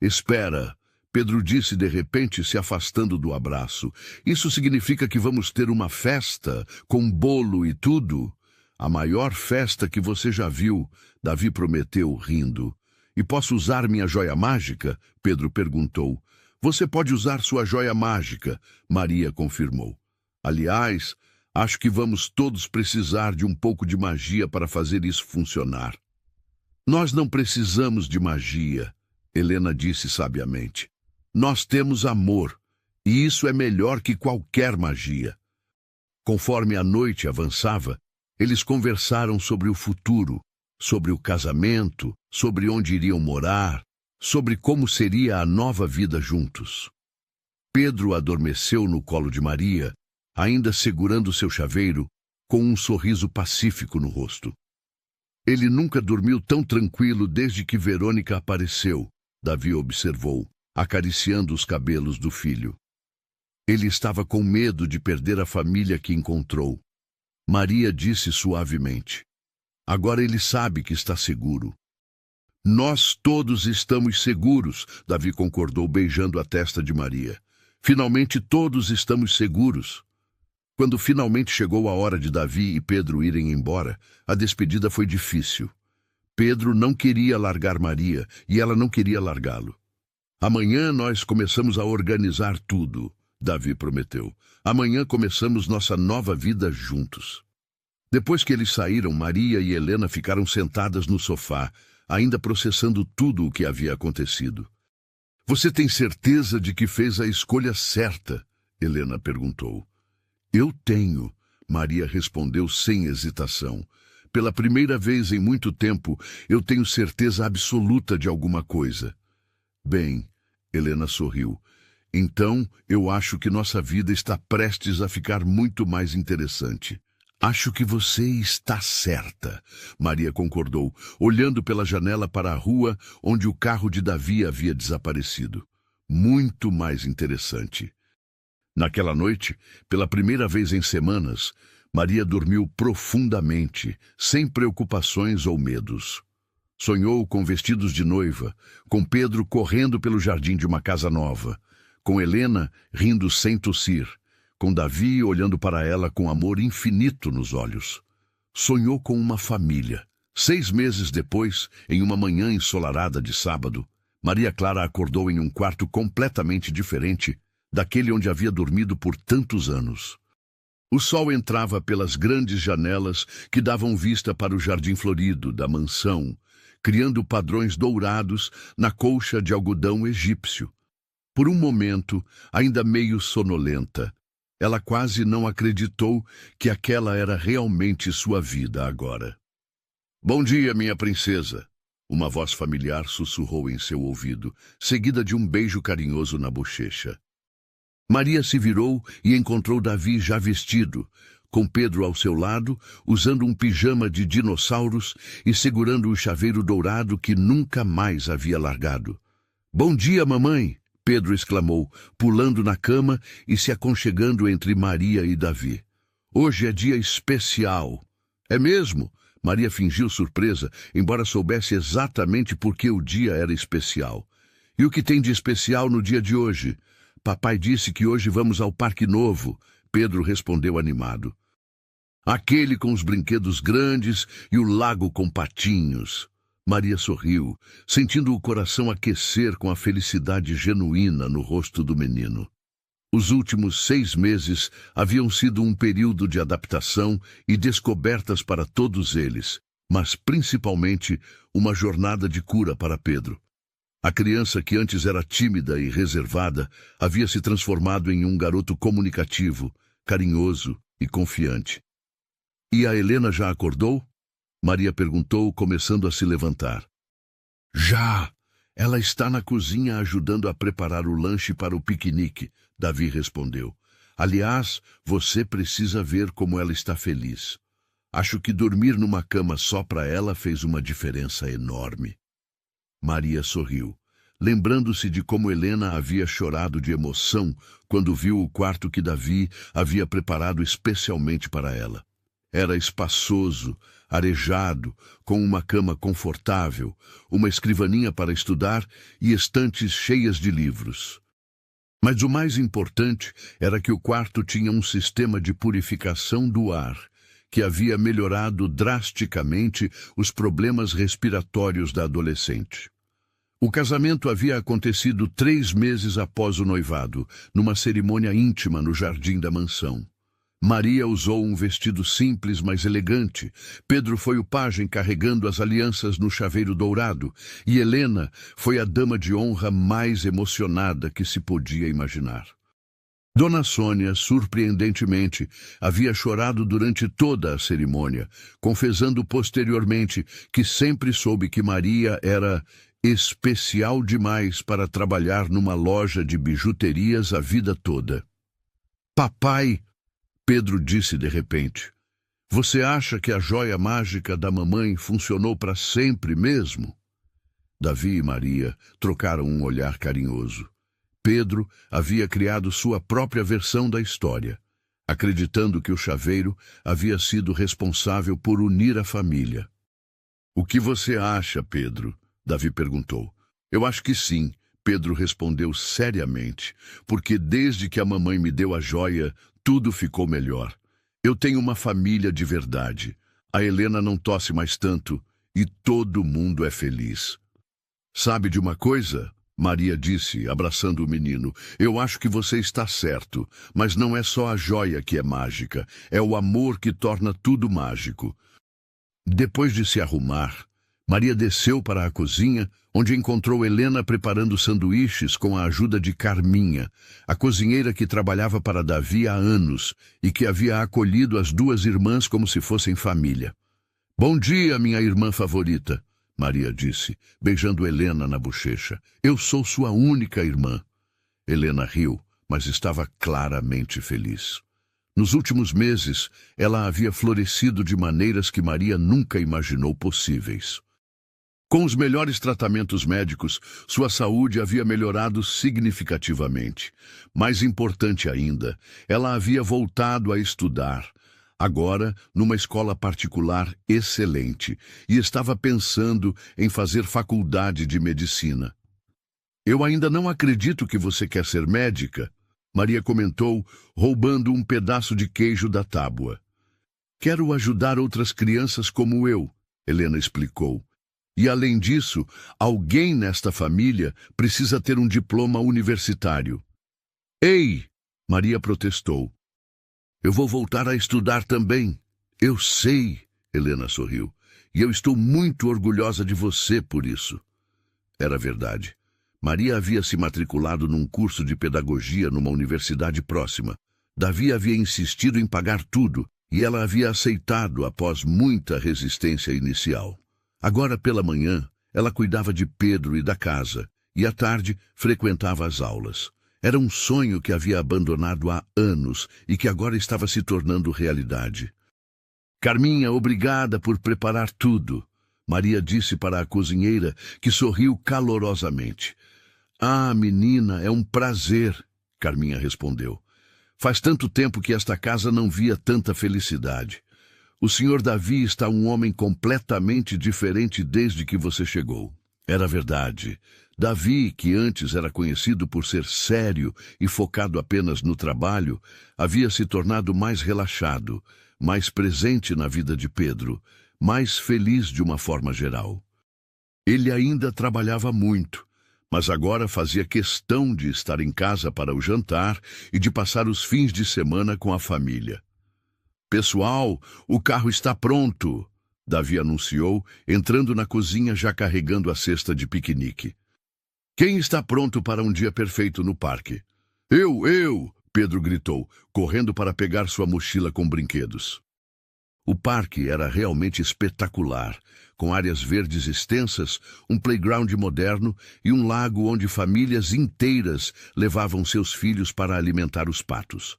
Espera, Pedro disse de repente, se afastando do abraço. Isso significa que vamos ter uma festa, com bolo e tudo? A maior festa que você já viu, Davi prometeu, rindo. E posso usar minha joia mágica? Pedro perguntou. Você pode usar sua joia mágica, Maria confirmou. Aliás, acho que vamos todos precisar de um pouco de magia para fazer isso funcionar. Nós não precisamos de magia, Helena disse sabiamente. Nós temos amor, e isso é melhor que qualquer magia. Conforme a noite avançava, eles conversaram sobre o futuro, sobre o casamento, sobre onde iriam morar, sobre como seria a nova vida juntos. Pedro adormeceu no colo de Maria, ainda segurando seu chaveiro, com um sorriso pacífico no rosto. Ele nunca dormiu tão tranquilo desde que Verônica apareceu, Davi observou, acariciando os cabelos do filho. Ele estava com medo de perder a família que encontrou. Maria disse suavemente. Agora ele sabe que está seguro. Nós todos estamos seguros, Davi concordou, beijando a testa de Maria. Finalmente todos estamos seguros. Quando finalmente chegou a hora de Davi e Pedro irem embora, a despedida foi difícil. Pedro não queria largar Maria e ela não queria largá-lo. Amanhã nós começamos a organizar tudo, Davi prometeu. Amanhã começamos nossa nova vida juntos. Depois que eles saíram, Maria e Helena ficaram sentadas no sofá, ainda processando tudo o que havia acontecido. Você tem certeza de que fez a escolha certa? Helena perguntou. Eu tenho, Maria respondeu sem hesitação. Pela primeira vez em muito tempo, eu tenho certeza absoluta de alguma coisa. Bem, Helena sorriu. Então, eu acho que nossa vida está prestes a ficar muito mais interessante. Acho que você está certa, Maria concordou, olhando pela janela para a rua onde o carro de Davi havia desaparecido. Muito mais interessante. Naquela noite, pela primeira vez em semanas, Maria dormiu profundamente, sem preocupações ou medos. Sonhou com vestidos de noiva, com Pedro correndo pelo jardim de uma casa nova, com Helena rindo sem tossir, com Davi olhando para ela com amor infinito nos olhos. Sonhou com uma família. 6 meses depois, em uma manhã ensolarada de sábado, Maria Clara acordou em um quarto completamente diferente daquele onde havia dormido por tantos anos. O sol entrava pelas grandes janelas que davam vista para o jardim florido da mansão, criando padrões dourados na colcha de algodão egípcio. Por um momento, ainda meio sonolenta, ela quase não acreditou que aquela era realmente sua vida agora. Bom dia, minha princesa, uma voz familiar sussurrou em seu ouvido, seguida de um beijo carinhoso na bochecha. Maria se virou e encontrou Davi já vestido, com Pedro ao seu lado, usando um pijama de dinossauros e segurando o chaveiro dourado que nunca mais havia largado. Bom dia, mamãe! Pedro exclamou, pulando na cama e se aconchegando entre Maria e Davi. Hoje é dia especial. É mesmo? Maria fingiu surpresa, embora soubesse exatamente por que o dia era especial. E o que tem de especial no dia de hoje? Papai disse que hoje vamos ao Parque Novo, Pedro respondeu animado. Aquele com os brinquedos grandes e o lago com patinhos. Maria sorriu, sentindo o coração aquecer com a felicidade genuína no rosto do menino. Os últimos 6 meses haviam sido um período de adaptação e descobertas para todos eles, mas principalmente uma jornada de cura para Pedro. A criança que antes era tímida e reservada havia se transformado em um garoto comunicativo, carinhoso e confiante. E a Helena já acordou? Maria perguntou, começando a se levantar. Já! Ela está na cozinha ajudando a preparar o lanche para o piquenique, Davi respondeu. Aliás, você precisa ver como ela está feliz. Acho que dormir numa cama só para ela fez uma diferença enorme. Maria sorriu, lembrando-se de como Helena havia chorado de emoção quando viu o quarto que Davi havia preparado especialmente para ela. Era espaçoso, arejado, com uma cama confortável, uma escrivaninha para estudar e estantes cheias de livros. Mas o mais importante era que o quarto tinha um sistema de purificação do ar, que havia melhorado drasticamente os problemas respiratórios da adolescente. O casamento havia acontecido 3 meses após o noivado, numa cerimônia íntima no jardim da mansão. Maria usou um vestido simples, mas elegante. Pedro foi o pajem carregando as alianças no chaveiro dourado, e Helena foi a dama de honra mais emocionada que se podia imaginar. Dona Sônia, surpreendentemente, havia chorado durante toda a cerimônia, confessando posteriormente que sempre soube que Maria era especial demais para trabalhar numa loja de bijuterias a vida toda. Papai, Pedro disse de repente, você acha que a joia mágica da mamãe funcionou para sempre mesmo? Davi e Maria trocaram um olhar carinhoso. Pedro havia criado sua própria versão da história, acreditando que o chaveiro havia sido responsável por unir a família. O que você acha, Pedro? Davi perguntou. Eu acho que sim, Pedro respondeu seriamente, porque desde que a mamãe me deu a joia, tudo ficou melhor. Eu tenho uma família de verdade. A Helena não tosse mais tanto e todo mundo é feliz. Sabe de uma coisa? Maria disse, abraçando o menino. Eu acho que você está certo, mas não é só a joia que é mágica, é o amor que torna tudo mágico. Depois de se arrumar, Maria desceu para a cozinha, onde encontrou Helena preparando sanduíches com a ajuda de Carminha, a cozinheira que trabalhava para Davi há anos e que havia acolhido as 2 irmãs como se fossem família. Bom dia, minha irmã favorita, Maria disse, beijando Helena na bochecha. Eu sou sua única irmã. Helena riu, mas estava claramente feliz. Nos últimos meses, ela havia florescido de maneiras que Maria nunca imaginou possíveis. Com os melhores tratamentos médicos, sua saúde havia melhorado significativamente. Mais importante ainda, ela havia voltado a estudar, agora numa escola particular excelente, e estava pensando em fazer faculdade de medicina. Eu ainda não acredito que você quer ser médica, Maria comentou, roubando um pedaço de queijo da tábua. Quero ajudar outras crianças como eu, Helena explicou. E, além disso, alguém nesta família precisa ter um diploma universitário. Ei! Maria protestou. Eu vou voltar a estudar também. Eu sei, Helena sorriu. E eu estou muito orgulhosa de você por isso. Era verdade. Maria havia se matriculado num curso de pedagogia numa universidade próxima. Davi havia insistido em pagar tudo, e ela havia aceitado após muita resistência inicial. Agora, pela manhã, ela cuidava de Pedro e da casa, e à tarde frequentava as aulas. Era um sonho que havia abandonado há anos e que agora estava se tornando realidade. Carminha, obrigada por preparar tudo, Maria disse para a cozinheira, que sorriu calorosamente. Ah, menina, é um prazer, Carminha respondeu. Faz tanto tempo que esta casa não via tanta felicidade. O senhor Davi está um homem completamente diferente desde que você chegou. Era verdade. Davi, que antes era conhecido por ser sério e focado apenas no trabalho, havia se tornado mais relaxado, mais presente na vida de Pedro, mais feliz de uma forma geral. Ele ainda trabalhava muito, mas agora fazia questão de estar em casa para o jantar e de passar os fins de semana com a família. Pessoal, o carro está pronto, Davi anunciou, entrando na cozinha já carregando a cesta de piquenique. Quem está pronto para um dia perfeito no parque? Eu, Pedro gritou, correndo para pegar sua mochila com brinquedos. O parque era realmente espetacular, com áreas verdes extensas, um playground moderno e um lago onde famílias inteiras levavam seus filhos para alimentar os patos.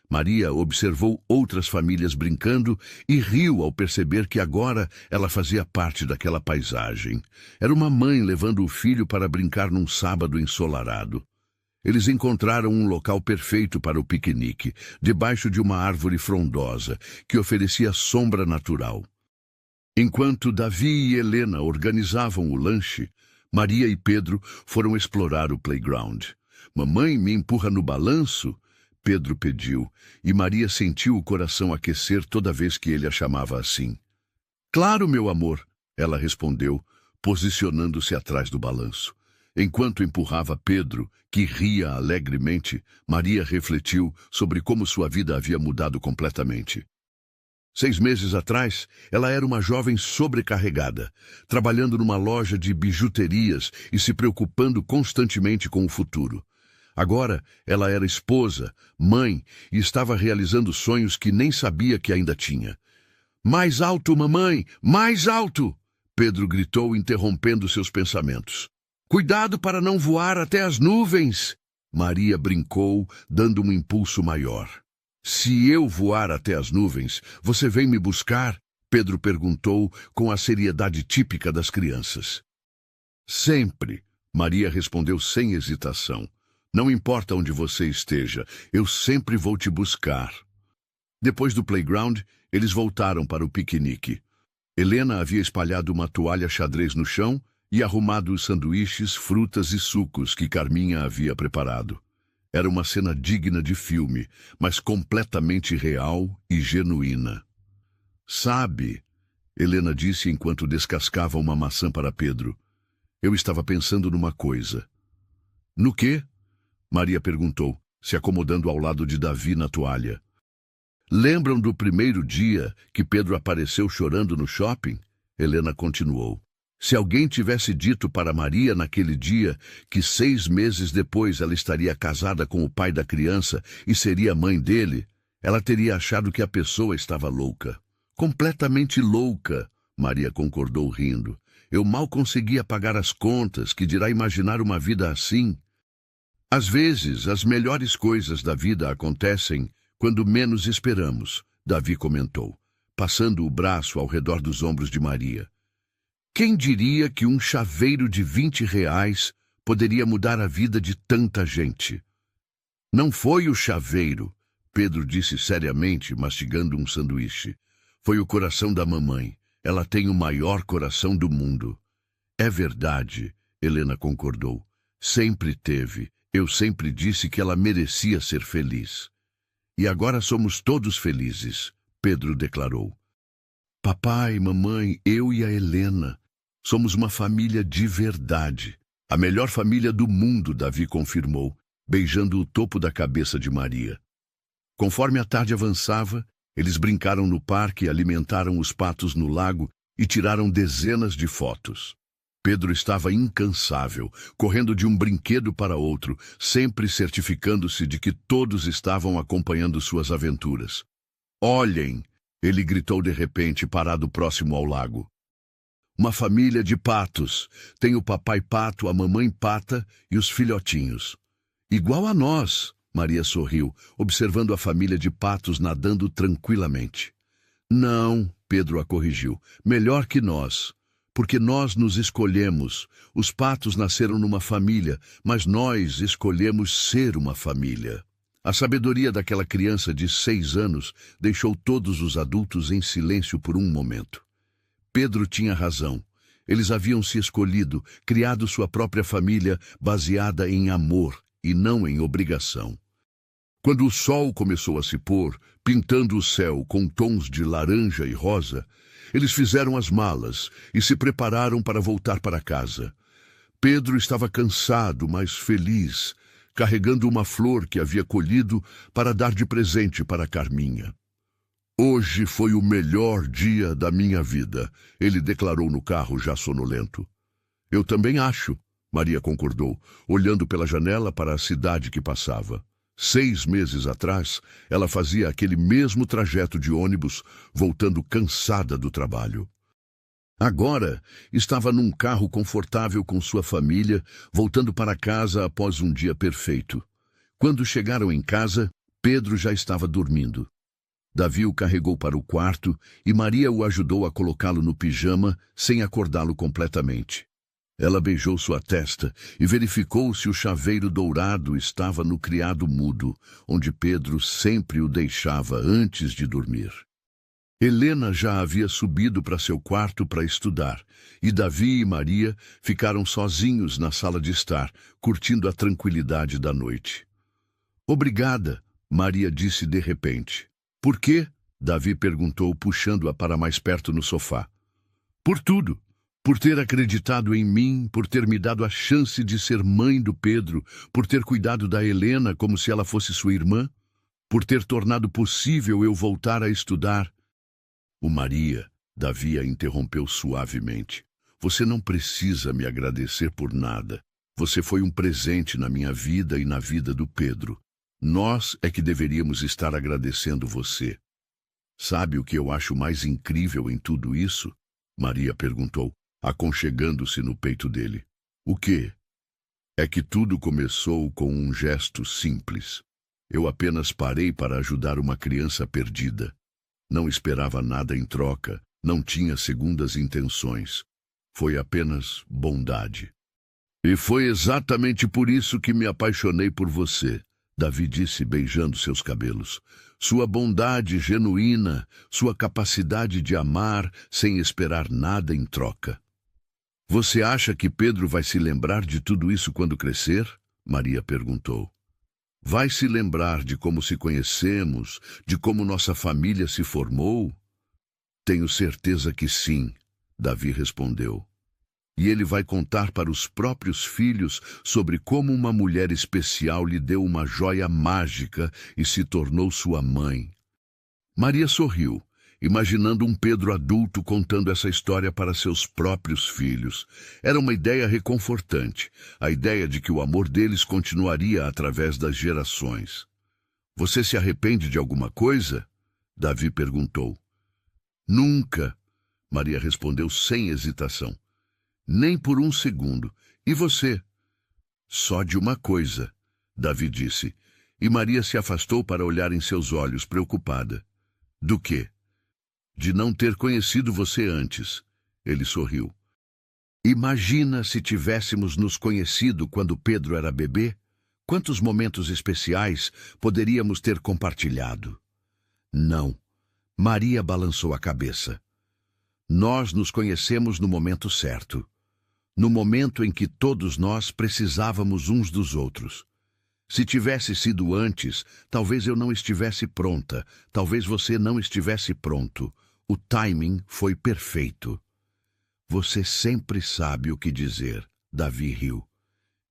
Maria observou outras famílias brincando e riu ao perceber que agora ela fazia parte daquela paisagem. Era uma mãe levando o filho para brincar num sábado ensolarado. Eles encontraram um local perfeito para o piquenique, debaixo de uma árvore frondosa, que oferecia sombra natural. Enquanto Davi e Helena organizavam o lanche, Maria e Pedro foram explorar o playground. "Mamãe, me empurra no balanço?" Pedro pediu, e Maria sentiu o coração aquecer toda vez que ele a chamava assim. "Claro, meu amor," ela respondeu, posicionando-se atrás do balanço. Enquanto empurrava Pedro, que ria alegremente, Maria refletiu sobre como sua vida havia mudado completamente. 6 meses atrás, ela era uma jovem sobrecarregada, trabalhando numa loja de bijuterias e se preocupando constantemente com o futuro. Agora, ela era esposa, mãe e estava realizando sonhos que nem sabia que ainda tinha. "Mais alto, mamãe! Mais alto!" Pedro gritou, interrompendo seus pensamentos. "Cuidado para não voar até as nuvens!" Maria brincou, dando um impulso maior. "Se eu voar até as nuvens, você vem me buscar?" Pedro perguntou com a seriedade típica das crianças. "Sempre," Maria respondeu sem hesitação. "Não importa onde você esteja, eu sempre vou te buscar." Depois do playground, eles voltaram para o piquenique. Helena havia espalhado uma toalha xadrez no chão e arrumado os sanduíches, frutas e sucos que Carminha havia preparado. Era uma cena digna de filme, mas completamente real e genuína. "Sabe," Helena disse enquanto descascava uma maçã para Pedro, "eu estava pensando numa coisa." "No quê?" Maria perguntou, se acomodando ao lado de Davi na toalha. "Lembram do primeiro dia que Pedro apareceu chorando no shopping?" Helena continuou. "Se alguém tivesse dito para Maria naquele dia que 6 meses depois ela estaria casada com o pai da criança e seria mãe dele, ela teria achado que a pessoa estava louca." "Completamente louca," Maria concordou rindo. "Eu mal conseguia pagar as contas, que dirá imaginar uma vida assim." "Às vezes, as melhores coisas da vida acontecem quando menos esperamos," Davi comentou, passando o braço ao redor dos ombros de Maria. "Quem diria que um chaveiro de R$ 20 poderia mudar a vida de tanta gente?" "Não foi o chaveiro," Pedro disse seriamente, mastigando um sanduíche. "Foi o coração da mamãe. Ela tem o maior coração do mundo." "É verdade," Helena concordou. "Sempre teve. Eu sempre disse que ela merecia ser feliz." "E agora somos todos felizes," Pedro declarou. "Papai, mamãe, eu e a Helena. Somos uma família de verdade. A melhor família do mundo," Davi confirmou, beijando o topo da cabeça de Maria. Conforme a tarde avançava, eles brincaram no parque, alimentaram os patos no lago e tiraram dezenas de fotos. Pedro estava incansável, correndo de um brinquedo para outro, sempre certificando-se de que todos estavam acompanhando suas aventuras. "Olhem!" ele gritou de repente, parado próximo ao lago. "Uma família de patos. Tem o papai pato, a mamãe pata e os filhotinhos. Igual a nós," Maria sorriu, observando a família de patos nadando tranquilamente. "Não," Pedro a corrigiu, "melhor que nós. Porque nós nos escolhemos. Os patos nasceram numa família, mas nós escolhemos ser uma família." A sabedoria daquela criança de 6 anos deixou todos os adultos em silêncio por um momento. Pedro tinha razão. Eles haviam se escolhido, criado sua própria família baseada em amor e não em obrigação. Quando o sol começou a se pôr, pintando o céu com tons de laranja e rosa, eles fizeram as malas e se prepararam para voltar para casa. Pedro estava cansado, mas feliz, carregando uma flor que havia colhido para dar de presente para Carminha. "Hoje foi o melhor dia da minha vida," ele declarou no carro já sonolento. "Eu também acho," Maria concordou, olhando pela janela para a cidade que passava. 6 meses atrás, ela fazia aquele mesmo trajeto de ônibus, voltando cansada do trabalho. Agora, estava num carro confortável com sua família, voltando para casa após um dia perfeito. Quando chegaram em casa, Pedro já estava dormindo. Davi o carregou para o quarto e Maria o ajudou a colocá-lo no pijama sem acordá-lo completamente. Ela beijou sua testa e verificou se o chaveiro dourado estava no criado mudo, onde Pedro sempre o deixava antes de dormir. Helena já havia subido para seu quarto para estudar, e Davi e Maria ficaram sozinhos na sala de estar, curtindo a tranquilidade da noite. Obrigada, Maria disse de repente. Por quê? Davi perguntou, puxando-a para mais perto no sofá. Por tudo. Por ter acreditado em mim, por ter me dado a chance de ser mãe do Pedro, por ter cuidado da Helena como se ela fosse sua irmã, por ter tornado possível eu voltar a estudar. O Maria, Davi a interrompeu suavemente. Você não precisa me agradecer por nada. Você foi um presente na minha vida e na vida do Pedro. Nós é que deveríamos estar agradecendo você. Sabe o que eu acho mais incrível em tudo isso? Maria perguntou, aconchegando-se no peito dele. O quê? É que tudo começou com um gesto simples. Eu apenas parei para ajudar uma criança perdida. Não esperava nada em troca, não tinha segundas intenções. Foi apenas bondade. E foi exatamente por isso que me apaixonei por você, Davi disse beijando seus cabelos. Sua bondade genuína, sua capacidade de amar sem esperar nada em troca. Você acha que Pedro vai se lembrar de tudo isso quando crescer? Maria perguntou. Vai se lembrar de como se conhecemos, de como nossa família se formou? Tenho certeza que sim, Davi respondeu. E ele vai contar para os próprios filhos sobre como uma mulher especial lhe deu uma joia mágica e se tornou sua mãe. Maria sorriu, imaginando um Pedro adulto contando essa história para seus próprios filhos. Era uma ideia reconfortante, a ideia de que o amor deles continuaria através das gerações. Você se arrepende de alguma coisa? Davi perguntou. Nunca, Maria respondeu sem hesitação. Nem por um segundo. E você? Só de uma coisa, Davi disse, e Maria se afastou para olhar em seus olhos, preocupada. Do quê? De não ter conhecido você antes. Ele sorriu. Imagina se tivéssemos nos conhecido quando Pedro era bebê? Quantos momentos especiais poderíamos ter compartilhado? Não. Maria balançou a cabeça. Nós nos conhecemos no momento certo. No momento em que todos nós precisávamos uns dos outros. Se tivesse sido antes, talvez eu não estivesse pronta, talvez você não estivesse pronto. O timing foi perfeito. Você sempre sabe o que dizer, Davi riu.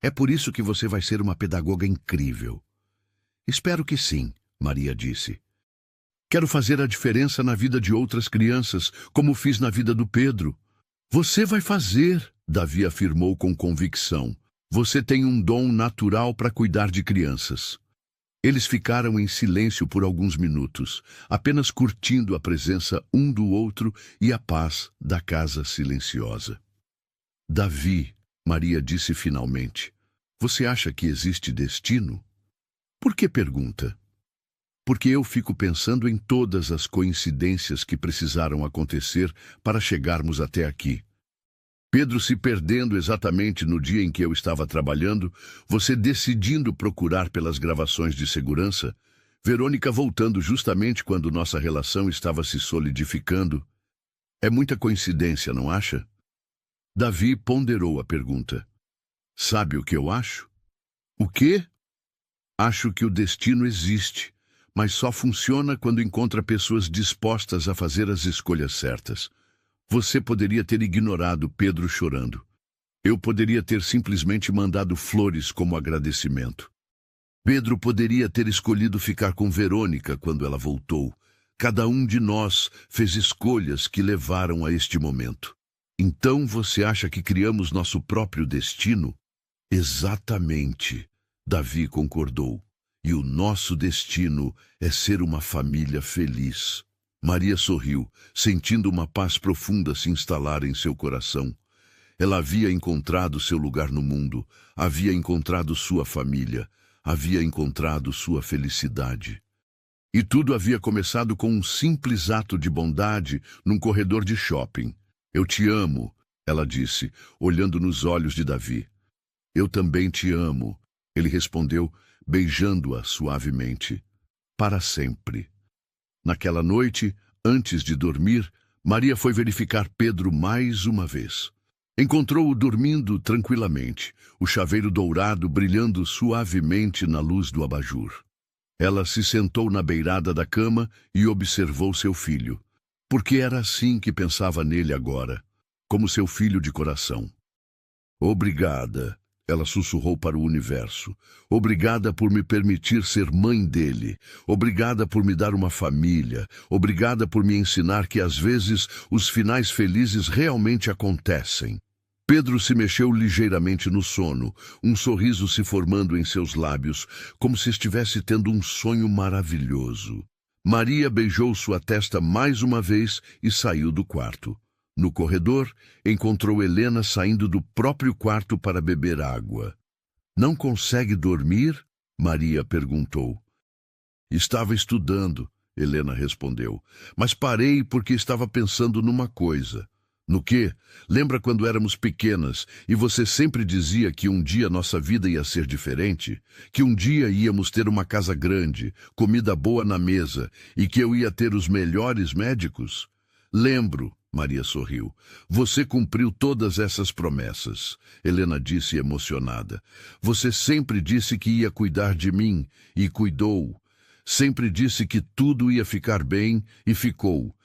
É por isso que você vai ser uma pedagoga incrível. Espero que sim, Maria disse. Quero fazer a diferença na vida de outras crianças, como fiz na vida do Pedro. Você vai fazer, Davi afirmou com convicção. Você tem um dom natural para cuidar de crianças. Eles ficaram em silêncio por alguns minutos, apenas curtindo a presença um do outro e a paz da casa silenciosa. Davi, Maria disse finalmente, você acha que existe destino? Por que pergunta? Porque eu fico pensando em todas as coincidências que precisaram acontecer para chegarmos até aqui. Pedro se perdendo exatamente no dia em que eu estava trabalhando, você decidindo procurar pelas gravações de segurança, Verônica voltando justamente quando nossa relação estava se solidificando. É muita coincidência, não acha? Davi ponderou a pergunta. Sabe o que eu acho? O quê? Acho que o destino existe, mas só funciona quando encontra pessoas dispostas a fazer as escolhas certas. Você poderia ter ignorado Pedro chorando. Eu poderia ter simplesmente mandado flores como agradecimento. Pedro poderia ter escolhido ficar com Verônica quando ela voltou. Cada um de nós fez escolhas que levaram a este momento. Então você acha que criamos nosso próprio destino? Exatamente, Davi concordou. E o nosso destino é ser uma família feliz. Maria sorriu, sentindo uma paz profunda se instalar em seu coração. Ela havia encontrado seu lugar no mundo, havia encontrado sua família, havia encontrado sua felicidade. E tudo havia começado com um simples ato de bondade num corredor de shopping. Eu te amo, ela disse, olhando nos olhos de Davi. Eu também te amo, ele respondeu, beijando-a suavemente. Para sempre. Naquela noite, antes de dormir, Maria foi verificar Pedro mais uma vez. Encontrou-o dormindo tranquilamente, o chaveiro dourado brilhando suavemente na luz do abajur. Ela se sentou na beirada da cama e observou seu filho, porque era assim que pensava nele agora, como seu filho de coração. Obrigada, ela sussurrou para o universo. Obrigada por me permitir ser mãe dele. Obrigada por me dar uma família. Obrigada por me ensinar que às vezes os finais felizes realmente acontecem. Pedro se mexeu ligeiramente no sono, um sorriso se formando em seus lábios, como se estivesse tendo um sonho maravilhoso. Maria beijou sua testa mais uma vez e saiu do quarto. No corredor, encontrou Helena saindo do próprio quarto para beber água. Não consegue dormir? Maria perguntou. Estava estudando, Helena respondeu, mas parei porque estava pensando numa coisa. No quê? Lembra quando éramos pequenas e você sempre dizia que um dia nossa vida ia ser diferente? Que um dia íamos ter uma casa grande, comida boa na mesa e que eu ia ter os melhores médicos? Lembro, Maria sorriu. Você cumpriu todas essas promessas, Helena disse emocionada. Você sempre disse que ia cuidar de mim e cuidou. Sempre disse que tudo ia ficar bem e ficou.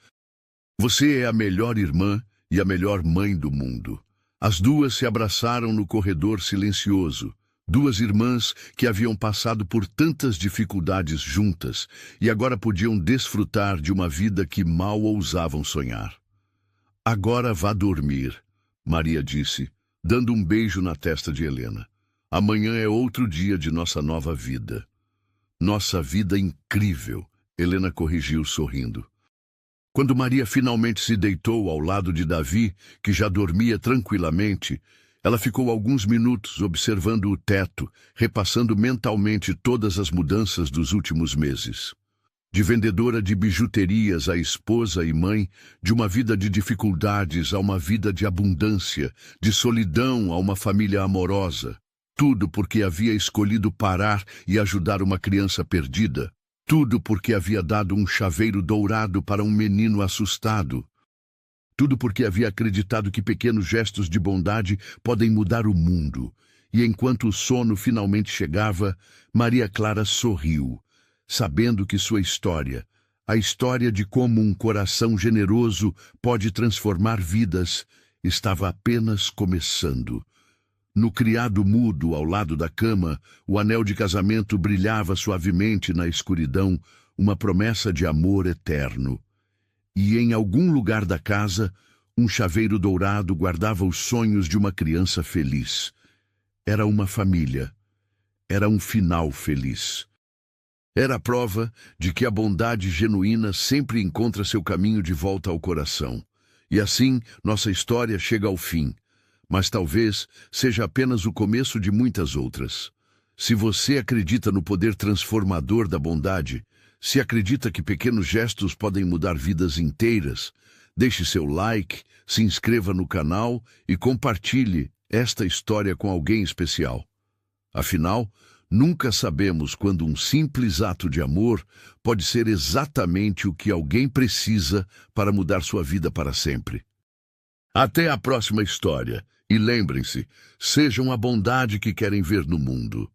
Você é a melhor irmã e a melhor mãe do mundo. As duas se abraçaram no corredor silencioso, duas irmãs que haviam passado por tantas dificuldades juntas e agora podiam desfrutar de uma vida que mal ousavam sonhar. Agora vá dormir, Maria disse, dando um beijo na testa de Helena. Amanhã é outro dia de nossa nova vida. Nossa vida incrível, Helena corrigiu sorrindo. Quando Maria finalmente se deitou ao lado de Davi, que já dormia tranquilamente, ela ficou alguns minutos observando o teto, repassando mentalmente todas as mudanças dos últimos meses. De vendedora de bijuterias a esposa e mãe, de uma vida de dificuldades a uma vida de abundância, de solidão a uma família amorosa. Tudo porque havia escolhido parar e ajudar uma criança perdida. Tudo porque havia dado um chaveiro dourado para um menino assustado. Tudo porque havia acreditado que pequenos gestos de bondade podem mudar o mundo. E enquanto o sono finalmente chegava, Maria Clara sorriu, sabendo que sua história, a história de como um coração generoso pode transformar vidas, estava apenas começando. No criado mudo ao lado da cama, o anel de casamento brilhava suavemente na escuridão, uma promessa de amor eterno. E em algum lugar da casa, um chaveiro dourado guardava os sonhos de uma criança feliz. Era uma família. Era um final feliz. Era a prova de que a bondade genuína sempre encontra seu caminho de volta ao coração. E assim, nossa história chega ao fim. Mas talvez seja apenas o começo de muitas outras. Se você acredita no poder transformador da bondade, se acredita que pequenos gestos podem mudar vidas inteiras, deixe seu like, se inscreva no canal e compartilhe esta história com alguém especial. Afinal, nunca sabemos quando um simples ato de amor pode ser exatamente o que alguém precisa para mudar sua vida para sempre. Até a próxima história. E lembrem-se, sejam a bondade que querem ver no mundo.